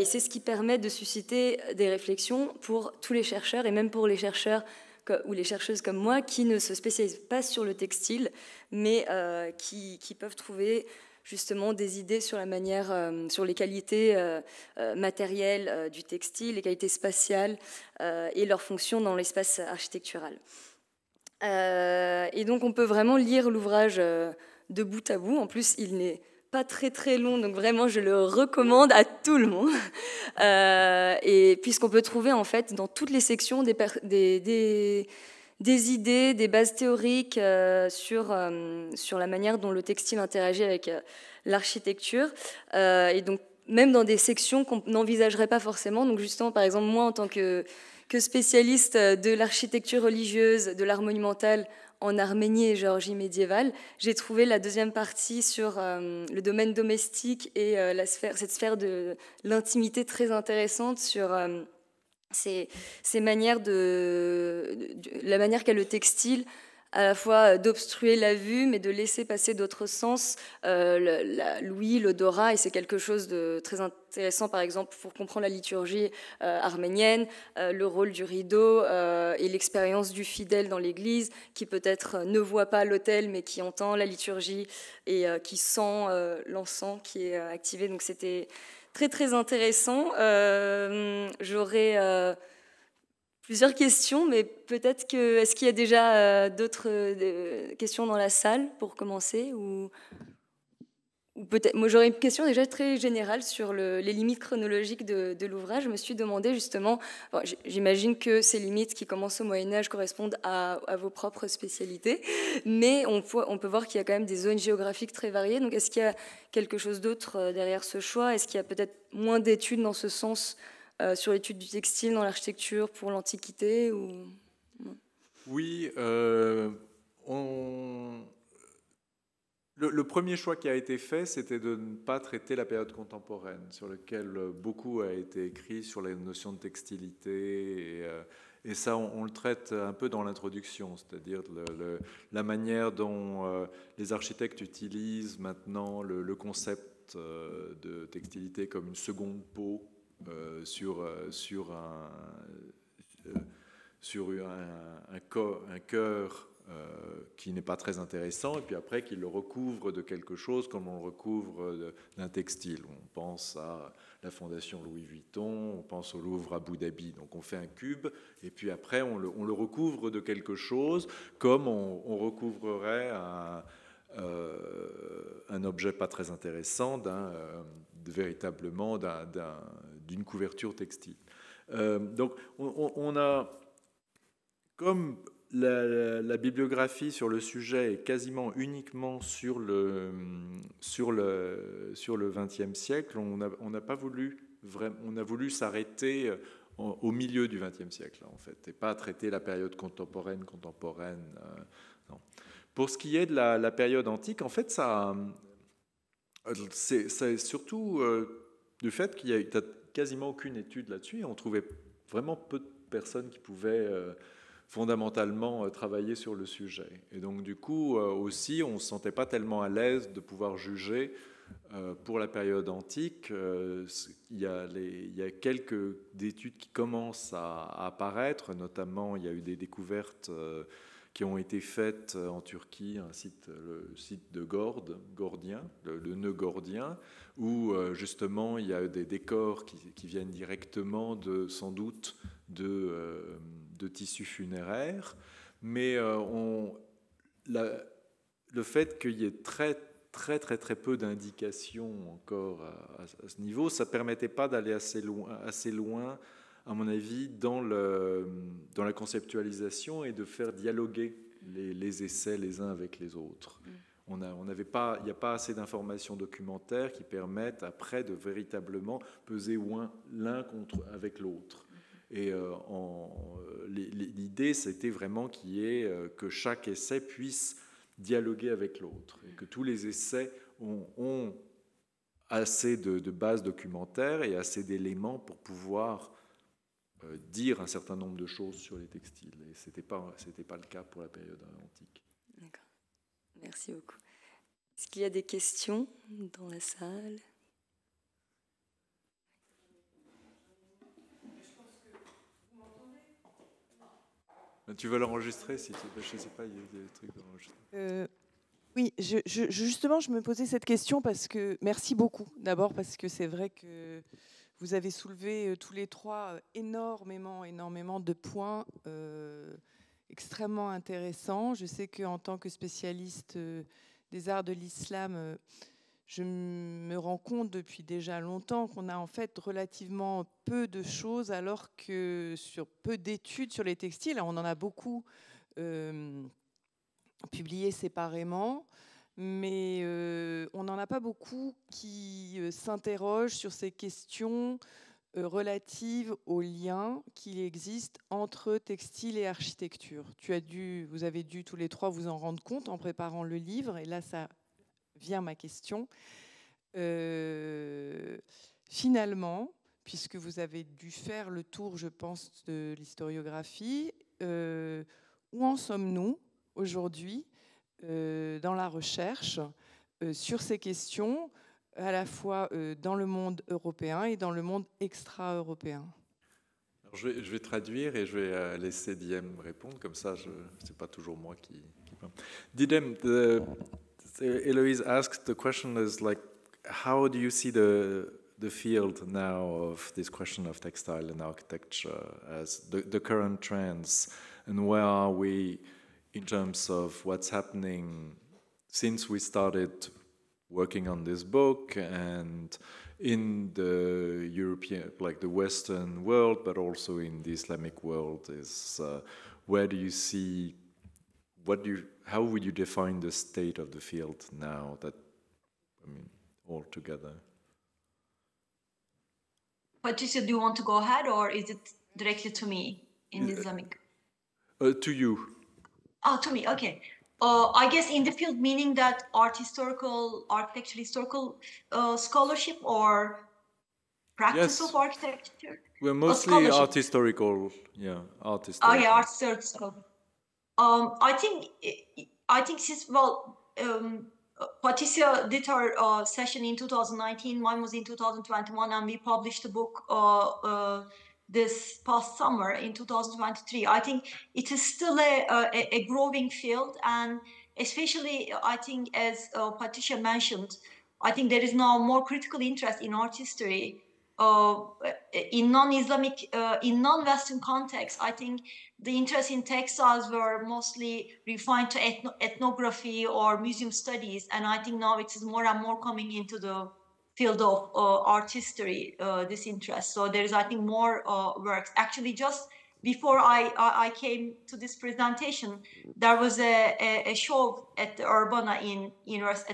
c'est ce qui permet de susciter des réflexions pour tous les chercheurs, et même pour les chercheurs ou les chercheuses comme moi, qui ne se spécialisent pas sur le textile, mais qui peuvent trouver justement des idées sur la manière, sur les qualités matérielles du textile, les qualités spatiales et leur fonction dans l'espace architectural. Et donc on peut vraiment lire l'ouvrage de bout à bout. En plus, il n'est pas très très long, donc vraiment je le recommande à tout le monde. Et puisqu'on peut trouver en fait dans toutes les sections des idées, des bases théoriques sur la manière dont le textile interagit avec l'architecture, et donc même dans des sections qu'on n'envisagerait pas forcément. Donc justement, par exemple, moi en tant que spécialiste de l'architecture religieuse, de l'art monumental en Arménie et Géorgie médiévale. J'ai trouvé la deuxième partie sur le domaine domestique et cette sphère de l'intimité très intéressante sur ces manières la manière qu'a le textile à la fois d'obstruer la vue, mais de laisser passer d'autres sens, l'ouïe, l'odorat, et c'est quelque chose de très intéressant, par exemple, pour comprendre la liturgie arménienne, le rôle du rideau et l'expérience du fidèle dans l'église, qui peut-être ne voit pas l'autel, mais qui entend la liturgie et qui sent l'encens qui est activé. Donc c'était très, très intéressant. J'aurais... plusieurs questions, mais peut-être que... Est-ce qu'il y a déjà d'autres questions dans la salle pour commencer ou peut-être... Moi, j'aurais une question déjà très générale sur les limites chronologiques de l'ouvrage. Je me suis demandé justement... Bon, j'imagine que ces limites qui commencent au Moyen-Âge correspondent à vos propres spécialités, mais on peut voir qu'il y a quand même des zones géographiques très variées. Donc, est-ce qu'il y a quelque chose d'autre derrière ce choix? Est-ce qu'il y a peut-être moins d'études dans ce sens sur l'étude du textile dans l'architecture pour l'Antiquité ou... Oui, le premier choix qui a été fait, c'était de ne pas traiter la période contemporaine, sur laquelle beaucoup a été écrit sur les notions de textilité, et ça, on le traite un peu dans l'introduction, c'est-à-dire la manière dont les architectes utilisent maintenant le concept de textilité comme une seconde peau, sur un cœur qui n'est pas très intéressant, et puis après qu'il le recouvre de quelque chose comme on le recouvre d'un textile. On pense à la Fondation Louis Vuitton, on pense au Louvre à Abu Dhabi. Donc on fait un cube, et puis après on le recouvre de quelque chose, comme on recouvrerait un objet pas très intéressant véritablement d'une couverture textile. Donc on a, comme la bibliographie sur le sujet est quasiment uniquement sur le XXe siècle, on n'a pas voulu on a voulu s'arrêter au milieu du XXe siècle en fait, et pas traiter la période contemporaine. Non. Pour ce qui est de la période antique, en fait, c'est surtout du fait qu'il y a quasiment aucune étude là-dessus, et on trouvait vraiment peu de personnes qui pouvaient fondamentalement travailler sur le sujet. Et donc du coup aussi, on ne se sentait pas tellement à l'aise de pouvoir juger pour la période antique. Il y a quelques études qui commencent à apparaître, notamment il y a eu des découvertes qui ont été faites en Turquie, le site de Gordien, le nœud gordien, où justement il y a des décors qui viennent directement sans doute de tissus funéraires, mais le fait qu'il y ait très peu d'indications encore à ce niveau, ça ne permettait pas d'aller assez loin, à mon avis, dans la conceptualisation et de faire dialoguer les essais les uns avec les autres. Il n'y a pas assez d'informations documentaires qui permettent après de véritablement peser l'un avec l'autre. Et l'idée, c'était vraiment que chaque essai puisse dialoguer avec l'autre, et que tous les essais ont assez de bases documentaires et assez d'éléments pour pouvoir dire un certain nombre de choses sur les textiles. Et ce n'était pas le cas pour la période antique. D'accord. Merci beaucoup. Est-ce qu'il y a des questions dans la salle ? Tu veux l'enregistrer si tu veux, je ne sais pas, il y a des trucs d'enregistrer. Oui, justement, je me posais cette question parce que, merci beaucoup, d'abord parce que c'est vrai que vous avez soulevé tous les trois énormément de points extrêmement intéressants. Je sais qu'en tant que spécialiste des arts de l'islam, je me rends compte depuis déjà longtemps qu'on a en fait relativement peu de choses, alors que sur peu d'études sur les textiles, on en a beaucoup publiées séparément, mais on n'en a pas beaucoup qui s'interrogent sur ces questions relative aux liens qui existent entre textile et architecture. Vous avez dû tous les trois vous en rendre compte en préparant le livre, et là ça vient ma question. Finalement, puisque vous avez dû faire le tour, je pense, de l'historiographie, où en sommes-nous aujourd'hui dans la recherche sur ces questions, à la fois dans le monde européen et dans le monde extra-européen? Je vais traduire et je vais laisser Diem répondre, comme ça, c'est pas toujours moi qui parle. Diem, Héloïse asked, the question is like, how do you see the field now of this question of textile and architecture as the current trends, and where are we in terms of what's happening since we started working on this book and in the European, like the Western world, but also in the Islamic world? Is where do you see, how would you define the state of the field now that, I mean, all together? Patricia, do you want to go ahead, or is it directly to me in Islamic? To you. Oh, to me, okay. I guess in the field, meaning that architectural historical scholarship or practice of architecture? We're mostly art historical, yeah, art historical. Oh, yeah, art historical. I think since, well, Patricia did her session in 2019, mine was in 2021, and we published the book this past summer in 2023. I think it is still a growing field, and especially, I think, as Patricia mentioned, I think there is now more critical interest in art history in non-Islamic, in non-Western context. I think the interest in textiles were mostly refined to ethnography or museum studies, and I think now it is more and more coming into the field of art history, this interest. So there is, I think, more works. Actually, just before I came to this presentation, there was a show at the Urbana at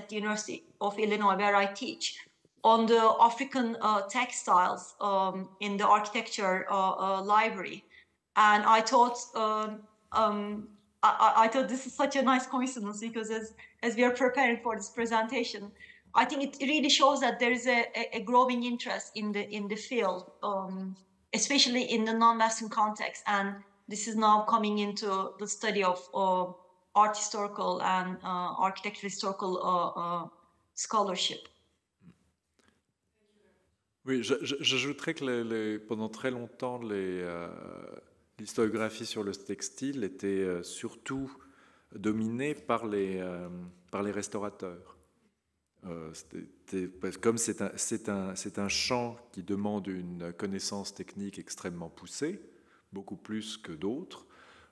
the University of Illinois, where I teach, on the African textiles in the architecture library. And I thought, I thought this is such a nice coincidence, because as we are preparing for this presentation, I think it really shows that there is a growing interest in the field, especially in the non-Western context. And this is now coming into the study of art historical and architecture historical scholarship. Oui, j'ajouterais que pendant très longtemps, l'historiographie sur le textile était surtout dominée par les restaurateurs. Comme c'est un champ qui demande une connaissance technique extrêmement poussée, beaucoup plus que d'autres,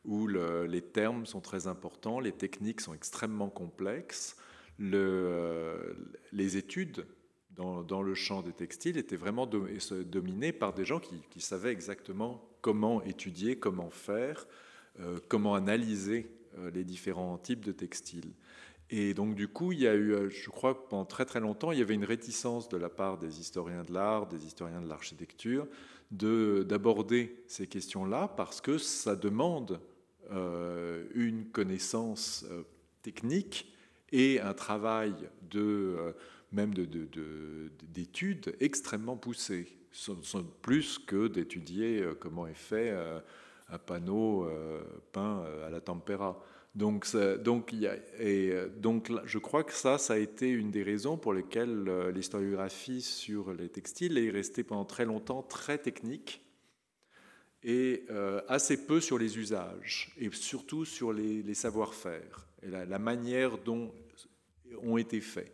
où les termes sont très importants, les techniques sont extrêmement complexes, les études dans le champ des textiles étaient vraiment dominées par des gens qui savaient exactement comment étudier, comment faire, comment analyser les différents types de textiles. Et donc du coup, il y a eu, je crois que pendant très très longtemps, il y avait une réticence de la part des historiens de l'art, des historiens de l'architecture, d'aborder ces questions-là, parce que ça demande une connaissance technique et un travail d'études extrêmement poussées, plus que d'étudier comment est fait un panneau peint à la tempéra. Donc, je crois que ça a été une des raisons pour lesquelles l'historiographie sur les textiles est restée pendant très longtemps très technique et assez peu sur les usages, et surtout sur les savoir-faire et la manière dont ont été faits,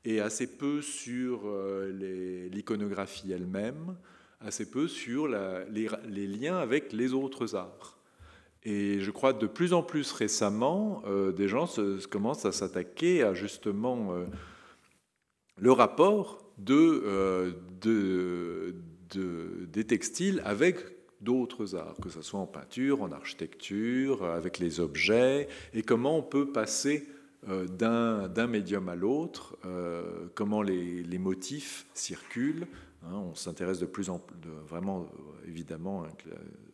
et assez peu sur l'iconographie elle-même, assez peu sur les liens avec les autres arts. Et je crois de plus en plus récemment, des gens commencent à s'attaquer à justement le rapport des textiles avec d'autres arts, que ce soit en peinture, en architecture, avec les objets, et comment on peut passer d'un médium à l'autre, comment les motifs circulent, Hein, on s'intéresse de plus en plus, vraiment, évidemment, hein,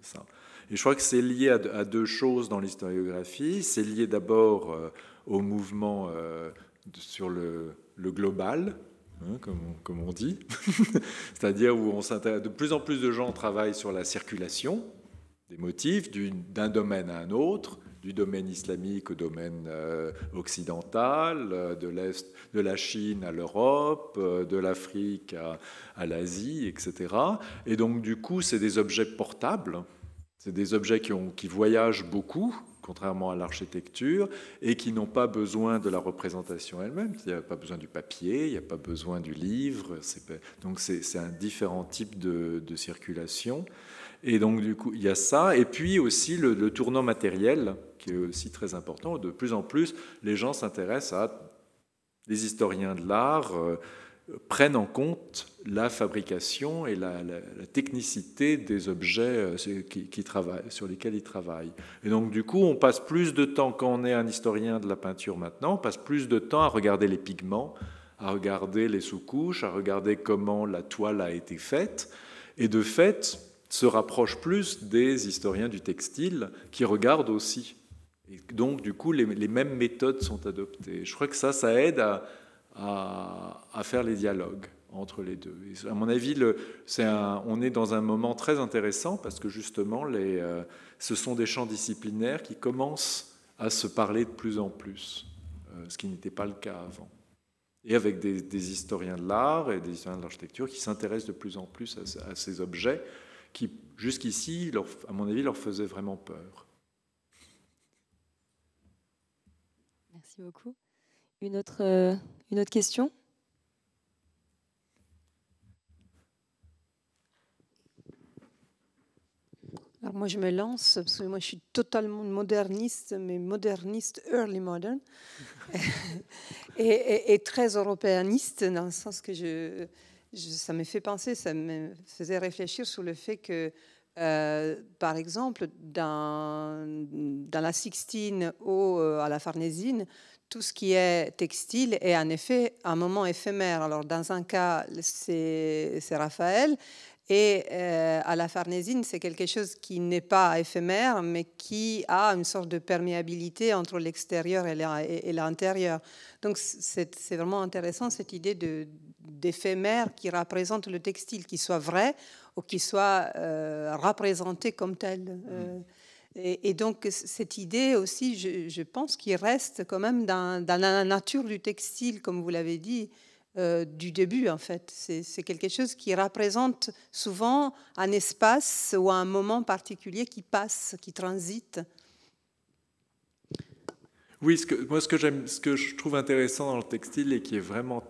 ça. Et je crois que c'est lié à deux choses dans l'historiographie. C'est lié d'abord au mouvement sur le global, hein, comme on dit, c'est-à-dire où de plus en plus de gens travaillent sur la circulation des motifs d'un domaine à un autre, du domaine islamique au domaine occidental, de l'Est, de la Chine à l'Europe, de l'Afrique à l'Asie, etc. Et donc, du coup, c'est des objets portables, c'est des objets qui voyagent beaucoup, contrairement à l'architecture, et qui n'ont pas besoin de la représentation elle-même. Il n'y a pas besoin du papier, il n'y a pas besoin du livre. Donc, c'est un différent type de circulation. Et donc, du coup, il y a ça. Et puis aussi le tournant matériel, qui est aussi très important. De plus en plus, les gens s'intéressent les historiens de l'art prennent en compte la fabrication et la technicité des objets sur lesquels ils travaillent. Et donc, du coup, on passe plus de temps, quand on est un historien de la peinture maintenant, on passe plus de temps à regarder les pigments, à regarder les sous-couches, à regarder comment la toile a été faite. Et de fait, se rapproche plus des historiens du textile qui regardent aussi. Et donc, du coup, les mêmes méthodes sont adoptées. Je crois que ça aide à faire les dialogues entre les deux. Et à mon avis, on est dans un moment très intéressant parce que justement, ce sont des champs disciplinaires qui commencent à se parler de plus en plus, ce qui n'était pas le cas avant. Et avec des historiens de l'art et des historiens de l'architecture qui s'intéressent de plus en plus à ces objets qui, jusqu'ici, à mon avis, leur faisaient vraiment peur. Merci beaucoup. Une autre question ? Alors moi, je me lance, parce que moi, je suis totalement moderniste, mais moderniste early modern, et très européaniste, dans le sens que ça me fait penser, ça me faisait réfléchir sur le fait que, par exemple, dans la Sixtine ou à la Farnésine, tout ce qui est textile est en effet un moment éphémère. Alors, dans un cas, c'est Raphaël, et à la Farnésine, c'est quelque chose qui n'est pas éphémère, mais qui a une sorte de perméabilité entre l'extérieur et l'intérieur. Donc, c'est vraiment intéressant, cette idée d'éphémère qui représente le textile, qui soit vrai ou qui soit représenté comme tel. Et donc, cette idée aussi, je pense qu'il reste quand même dans la nature du textile, comme vous l'avez dit, du début, en fait. C'est quelque chose qui représente souvent un espace ou un moment particulier qui passe, qui transite. Oui, ce que je trouve intéressant dans le textile et qui est vraiment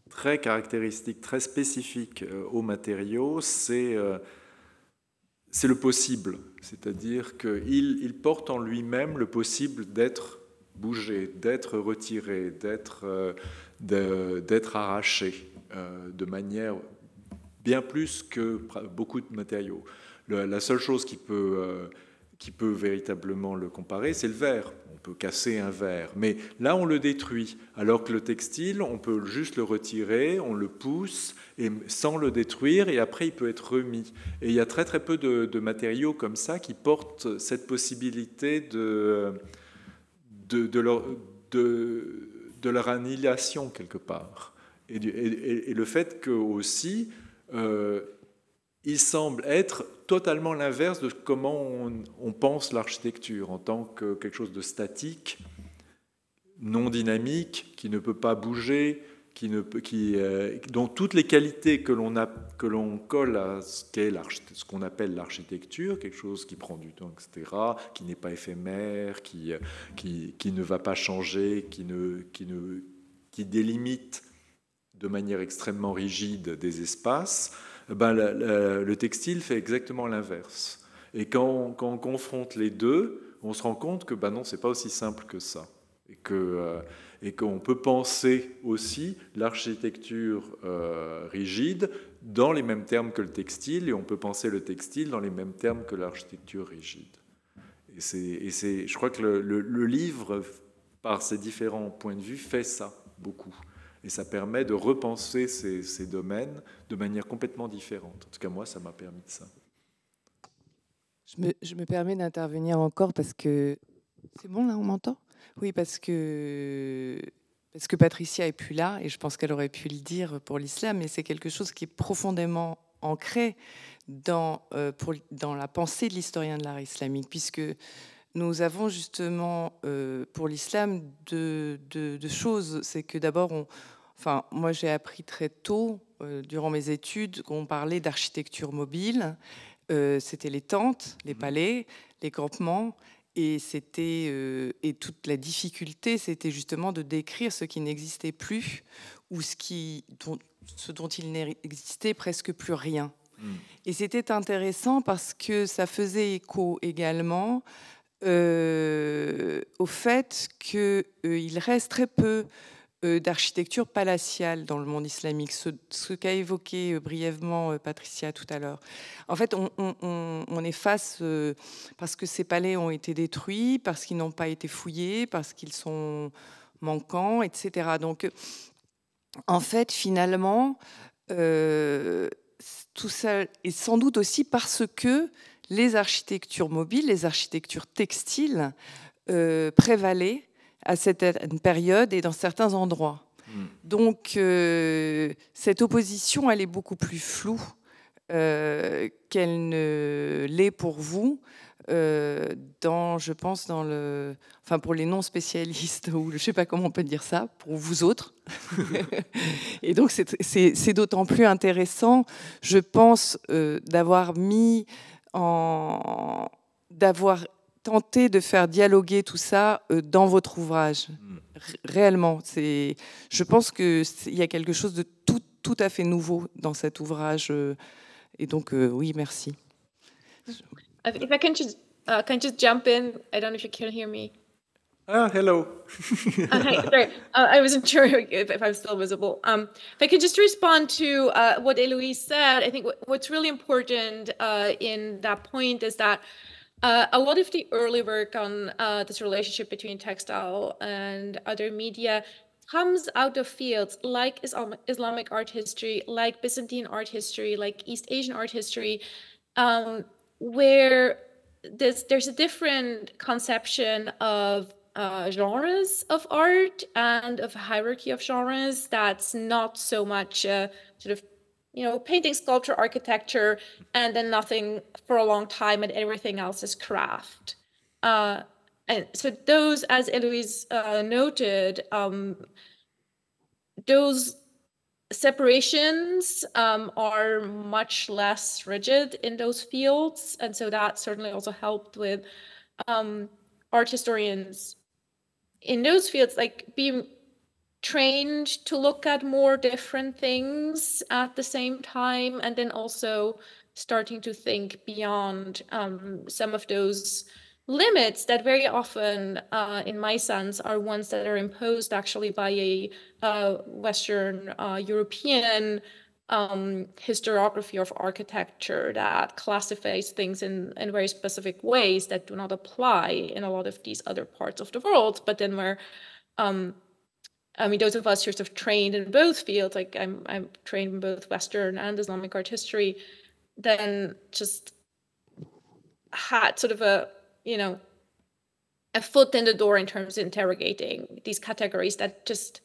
très caractéristique, très spécifique aux matériaux, c'est le possible. C'est-à-dire qu'il porte en lui-même le possible d'être bougé, d'être retiré, d'être arraché de manière bien plus que beaucoup de matériaux. La seule chose qui peut véritablement le comparer, c'est le verre. On peut casser un verre, mais là on le détruit, alors que le textile, on peut juste le retirer, on le pousse et sans le détruire, et après il peut être remis. Et il y a très très peu de matériaux comme ça qui portent cette possibilité de leur annihilation quelque part. Et le fait que aussi, il semble être totalement l'inverse de comment on pense l'architecture, en tant que quelque chose de statique, non dynamique, qui ne peut pas bouger, dont toutes les qualités que l'on colle à ce qu'on appelle l'architecture, quelque chose qui prend du temps, etc., qui n'est pas éphémère, qui ne va pas changer, qui délimite de manière extrêmement rigide des espaces, le textile fait exactement l'inverse. Et quand on confronte les deux, on se rend compte que non, c'est pas aussi simple que ça. Et qu'on peut penser aussi l'architecture rigide dans les mêmes termes que le textile, et on peut penser le textile dans les mêmes termes que l'architecture rigide. Je crois que le livre, par ses différents points de vue, fait ça beaucoup. Et ça permet de repenser ces domaines de manière complètement différente. En tout cas, moi, ça m'a permis de ça. Je me permets d'intervenir encore parce que... C'est bon, là, on m'entend? Oui, parce que Patricia est plus là, et je pense qu'elle aurait pu le dire pour l'islam, mais c'est quelque chose qui est profondément ancré dans la pensée de l'historien de l'art islamique, puisque nous avons justement pour l'islam deux choses. C'est que d'abord, moi j'ai appris très tôt, durant mes études, qu'on parlait d'architecture mobile. C'était les tentes, les palais, les campements, et toute la difficulté, c'était justement de décrire ce qui n'existait plus ou ce dont il n'existait presque plus rien. Et c'était intéressant parce que ça faisait écho également au fait qu'il reste très peu d'architecture palatiale dans le monde islamique, ce qu'a évoqué brièvement Patricia tout à l'heure. En fait, on est face, parce que ces palais ont été détruits, parce qu'ils n'ont pas été fouillés, parce qu'ils sont manquants, etc. Donc, en fait, finalement, tout ça est sans doute aussi parce que les architectures mobiles, les architectures textiles prévalaient à cette période et dans certains endroits. Donc, cette opposition, elle est beaucoup plus floue qu'elle ne l'est pour vous, je pense, pour les non-spécialistes, ou je ne sais pas comment on peut dire ça, pour vous autres. Et donc, c'est d'autant plus intéressant, je pense, d'avoir tenté de faire dialoguer tout ça dans votre ouvrage. Réellement, je pense qu'il y a quelque chose de tout à fait nouveau dans cet ouvrage. Et donc, oui, merci. If I can just jump in. I don't know if you can hear me. Ah, hello. Hi, sorry. I wasn't sure if I'm still visible. If I could just respond to what Eloise said, I think what's really important in that point is that a lot of the early work on this relationship between textile and other media comes out of fields like Islamic art history, like Byzantine art history, like East Asian art history, where there's a different conception of genres of art and of a hierarchy of genres that's not so much sort of, painting, sculpture, architecture, and then nothing for a long time, and everything else is craft. And so those, as Eloise noted, those separations are much less rigid in those fields, and so that certainly also helped with art historians in those fields, like being trained to look at more different things at the same time, and then also starting to think beyond some of those limits that very often, in my sense, are ones that are imposed actually by a Western European historiography of architecture that classifies things in very specific ways that do not apply in a lot of these other parts of the world, but then where those of us who are sort of trained in both fields, like I'm trained in both Western and Islamic art history, then just had sort of a foot in the door in terms of interrogating these categories that just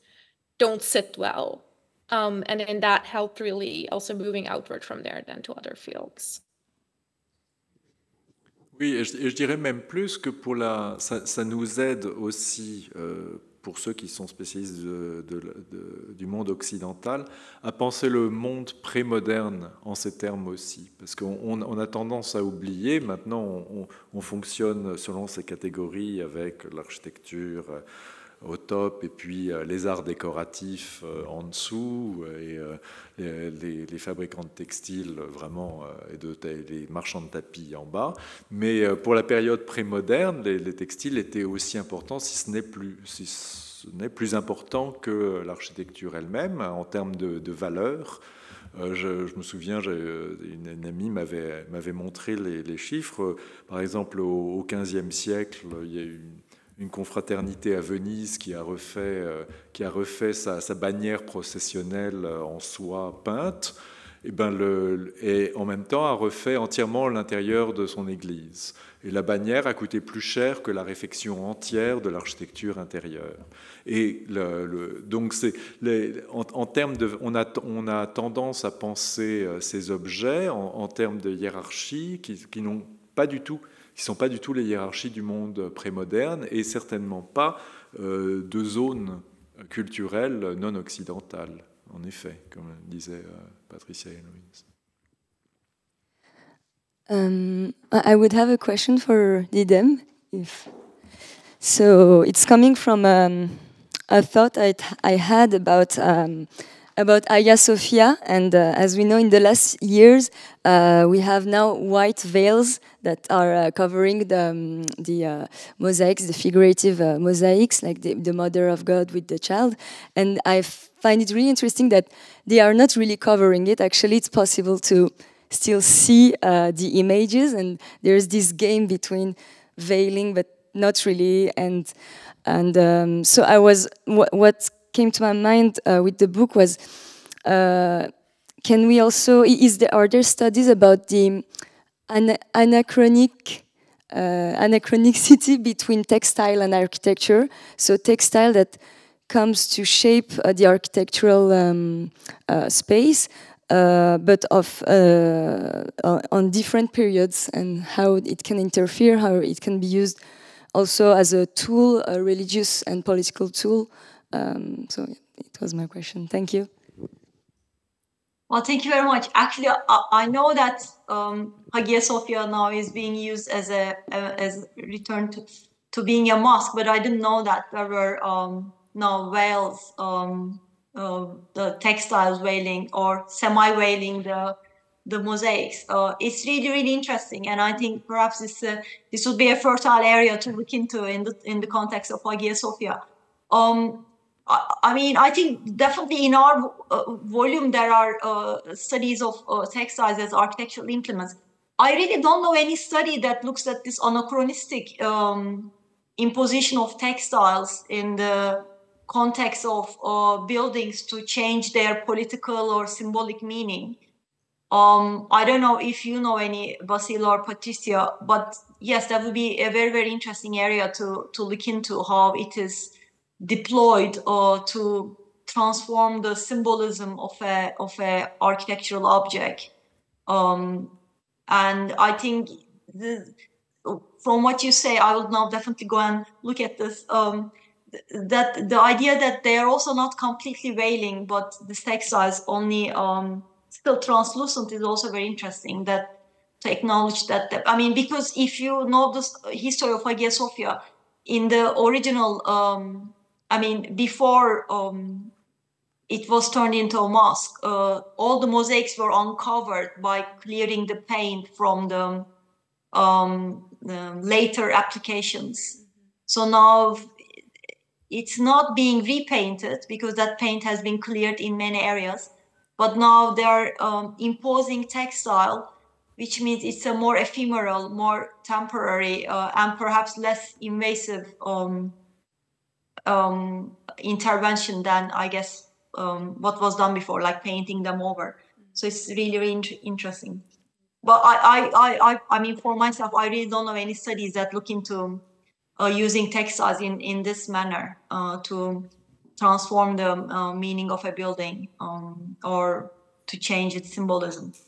don't sit well. And then that helped really also moving outward from there then to other fields. Oui, et je dirais même plus que ça nous aide aussi, pour ceux qui sont spécialistes du monde occidental, à penser le monde pré-moderne en ces termes aussi. Parce qu'on a tendance à oublier, maintenant on fonctionne selon ces catégories avec l'architecture au top et puis les arts décoratifs en dessous et les fabricants de textiles vraiment et les marchands de tapis en bas. Mais pour la période pré-moderne, les textiles étaient aussi importants, si ce n'est plus important que l'architecture elle-même en termes de valeur. Je me souviens, une amie m'avait montré les chiffres. Par exemple, au XVe siècle, il y a eu une confraternité à Venise qui a refait sa bannière processionnelle en soie peinte, et en même temps a refait entièrement l'intérieur de son église. Et la bannière a coûté plus cher que la réfection entière de l'architecture intérieure. Et donc, en termes on a tendance à penser ces objets en termes de hiérarchie qui n'ont pas du tout, qui ne sont pas du tout les hiérarchies du monde prémoderne et certainement pas de zones culturelles non occidentales, en effet, comme disait Patricia Héloïse. I would have a question for Didem. So it's coming from a thought I had about Hagia Sophia, and as we know, in the last years, we have now white veils that are covering the mosaics, the figurative mosaics, like the Mother of God with the child. And I find it really interesting that they are not really covering it. Actually, it's possible to still see the images, and there's this game between veiling but not really, and so I was what came to my mind with the book was, can we also, are there studies about the anachronicity between textile and architecture? So textile that comes to shape the architectural space, but on different periods, and how it can interfere, how it can be used also as a tool, a religious and political tool. So it was my question. Thank you. Well, thank you very much. Actually, I know that Hagia Sophia now is being used as return to being a mosque, but I didn't know that there were now veils, the textiles veiling or semi-veiling the mosaics. It's really, really interesting, and I think perhaps this would be a fertile area to look into in the context of Hagia Sophia. I mean, I think definitely in our volume there are studies of textiles as architectural implements. I really don't know any study that looks at this anachronistic imposition of textiles in the context of buildings to change their political or symbolic meaning. I don't know if you know any, Basile or Patricia, but yes, that would be a very, very interesting area to look into, how it is deployed to transform the symbolism of a architectural object. And I think from what you say, I will now definitely go and look at this. That the idea that they are also not completely veiling, but the textiles only still translucent is also very interesting. That to acknowledge that. I mean, because if you know the history of Hagia Sophia, in the original, I mean, before it was turned into a mosque, all the mosaics were uncovered by clearing the paint from the later applications. So now it's not being repainted because that paint has been cleared in many areas. But now they are imposing textile, which means it's a more ephemeral, more temporary, and perhaps less invasive intervention than, I guess, what was done before, like painting them over. So it's really, really interesting. But I mean, for myself, I really don't know any studies that look into using textiles in this manner to transform the meaning of a building or to change its symbolism. Thank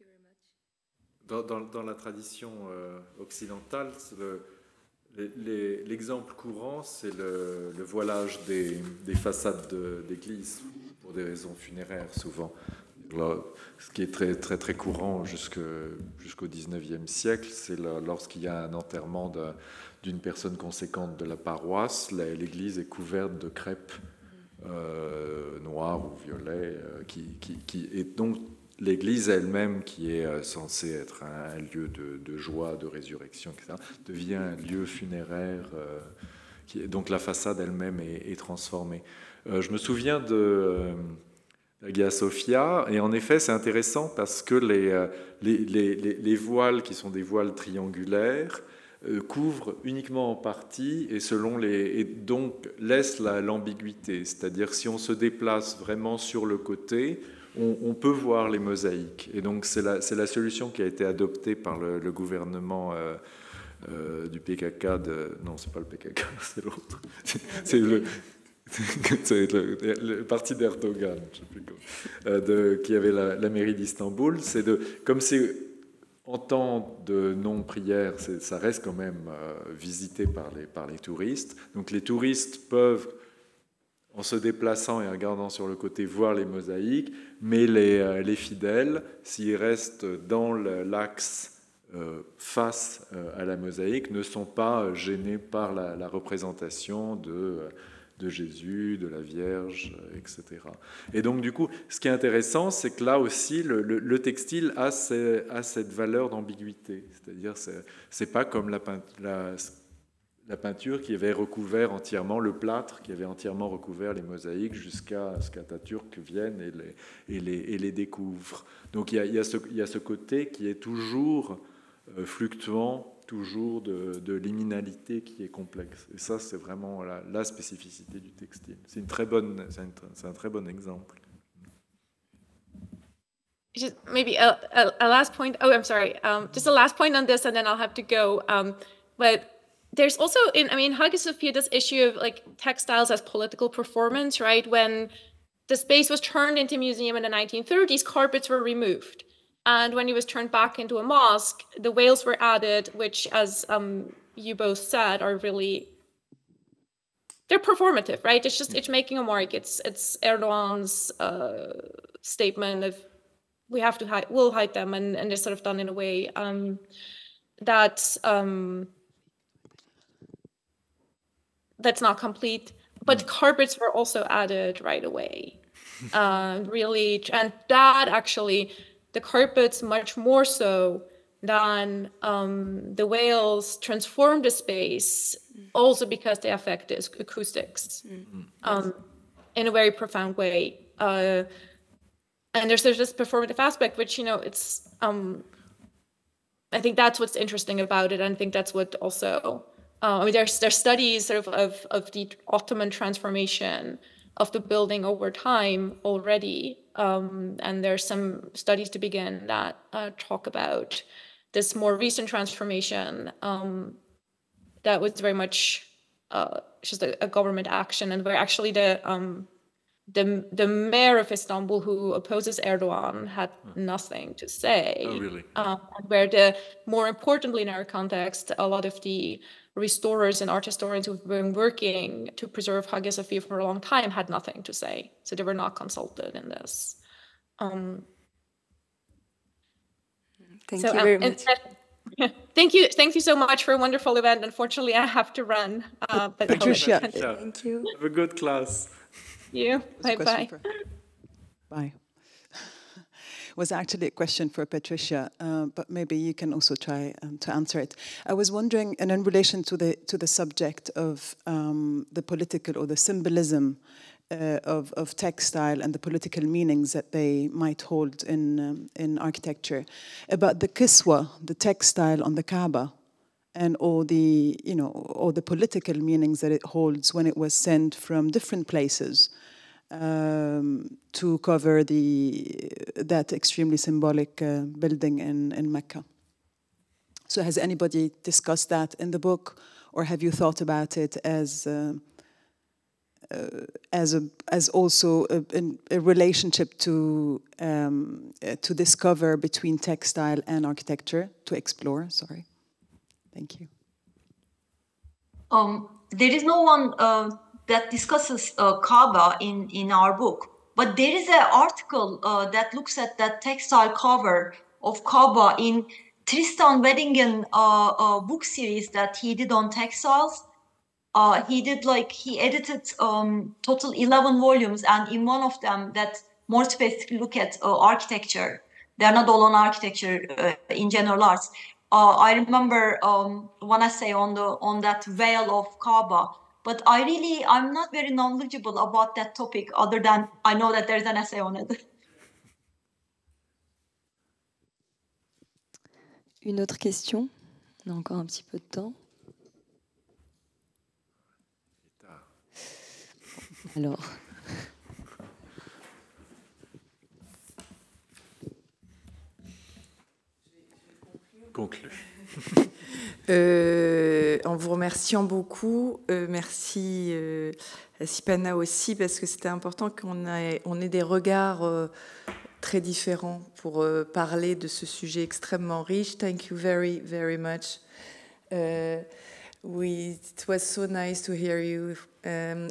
you very much. Dans la tradition occidentale, l'exemple courant, c'est le voilage des façades d'église pour des raisons funéraires souvent. Ce qui est très, très, très courant jusqu'au 19e siècle, c'est lorsqu'il y a un enterrement d'une personne conséquente de la paroisse, l'église est couverte de crêpes noires ou violets, et donc l'église elle-même, qui est censée être un lieu de joie, de résurrection, etc., devient un lieu funéraire, donc la façade elle-même est transformée. Je me souviens de Hagia Sophia, et en effet c'est intéressant parce que les voiles qui sont des voiles triangulaires couvre uniquement en partie et donc laisse l'ambiguïté. C'est-à-dire si on se déplace vraiment sur le côté, on peut voir les mosaïques. Et donc c'est la solution qui a été adoptée par le gouvernement du PKK. Non, c'est pas le PKK, c'est l'autre. C'est le parti d'Erdogan, je sais plus comment, qui avait la mairie d'Istanbul. Comme c'est en temps de non-prière, ça reste quand même visité par les touristes. Donc les touristes peuvent, en se déplaçant et en regardant sur le côté, voir les mosaïques, mais les fidèles, s'ils restent dans l'axe face à la mosaïque, ne sont pas gênés par la représentation de Jésus, de la Vierge, etc. Et donc, du coup, ce qui est intéressant, c'est que là aussi, le textile a cette valeur d'ambiguïté. C'est-à-dire, c'est pas comme la peinture qui avait recouvert entièrement, le plâtre qui avait entièrement recouvert les mosaïques jusqu'à ce qu'Atatürk vienne et les découvre. Donc, il y a ce côté qui est toujours fluctuant, toujours de liminalité qui est complexe. Et ça, c'est vraiment la spécificité du textile. C'est un très bon exemple. Just maybe a last point. Oh, I'm sorry. Just a last point on this, and then I'll have to go. But there's also, Hagia Sophia, this issue of like textiles as political performance, right? When the space was turned into a museum in the 1930s, carpets were removed. And when it was turned back into a mosque, the veils were added, which, as you both said, are really, they're performative, right? It's making a mark. It's Erdogan's statement of we'll hide them, and they're sort of done in a way that's not complete. But carpets were also added right away, really, and that actually. The carpets, much more so than the veils, transform the space, also because they affect the acoustics in a very profound way. And there's this performative aspect, which, it's, I think that's what's interesting about it. And I think that's what also, there's studies sort of the Ottoman transformation of the building over time already. And there's some studies to begin that talk about this more recent transformation that was very much just a government action, and where actually the mayor of Istanbul, who opposes Erdogan, had nothing to say. Oh, really? Where more importantly in our context, a lot of the restorers and art historians who've been working to preserve Hagia Sophia for a long time had nothing to say. So they were not consulted in this. Thank you very much. Thank you so much for a wonderful event. Unfortunately, I have to run. But Patricia, thank you. Have a good class. You. Bye-bye. Bye. Was actually a question for Patricia, but maybe you can also try to answer it. I was wondering, and in relation to the subject of the political or the symbolism of textile and the political meanings that they might hold in architecture, about the kiswa, the textile on the Kaaba, and all the political meanings that it holds when it was sent from different places. To cover that extremely symbolic building in Mecca. So has anybody discussed that in the book, or have you thought about it as also a relationship to discover between textile and architecture, to explore? Sorry. Thank you. There is no one that discusses Kaaba in our book. But there is an article that looks at that textile cover of Kaaba in Tristan Weddingen book series that he did on textiles. He edited total 11 volumes, and in one of them that more specifically look at architecture. They're not all on architecture, in general arts. I remember one essay on that veil of Kaaba. But I'm not very knowledgeable about that topic, other than I know that there's an essay on it. Une autre question? On a encore un petit peu de temps. Alors. Conclu. En vous remerciant beaucoup, merci à Sipana aussi, parce que c'était important qu'on ait des regards très différents pour parler de ce sujet extrêmement riche. Thank you very, very much. It was so nice to hear you and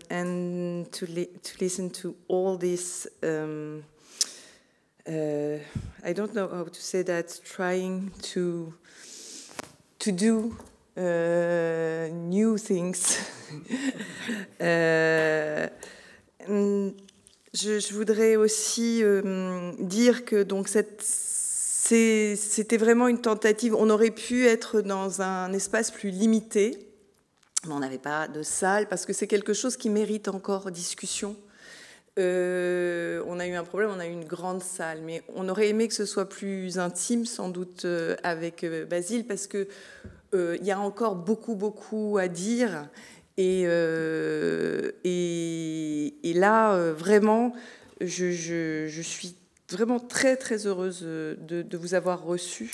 to listen to all this. I don't know how to say that. Trying to do new things. Je voudrais aussi dire que donc c'était vraiment une tentative. On aurait pu être dans un espace plus limité, mais on n'avait pas de salle parce que c'est quelque chose qui mérite encore discussion. On a eu un problème, on a eu une grande salle, mais on aurait aimé que ce soit plus intime, sans doute, avec Basile, parce que il y a encore beaucoup à dire. Et là, vraiment, je suis vraiment très heureuse de vous avoir reçu,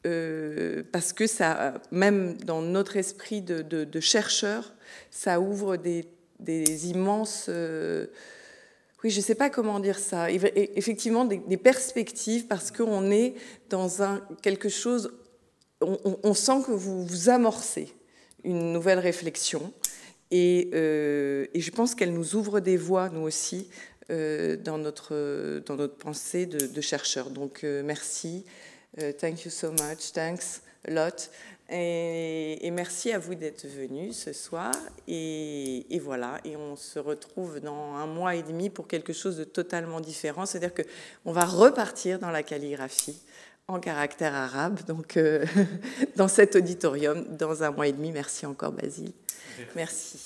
parce que ça, même dans notre esprit de chercheurs, ça ouvre des immenses... oui, je ne sais pas comment dire ça. Effectivement, des perspectives, parce qu'on est dans quelque chose... On sent que vous amorcez une nouvelle réflexion. Et je pense qu'elle nous ouvre des voies, nous aussi, dans notre pensée de chercheurs. Donc, merci. Thank you so much. Thanks a lot. Et merci à vous d'être venus ce soir. Et voilà, et on se retrouve dans 1 mois et demi pour quelque chose de totalement différent. C'est-à-dire qu'on va repartir dans la calligraphie en caractère arabe, donc dans cet auditorium, dans 1 mois et demi. Merci encore, Basile. Merci.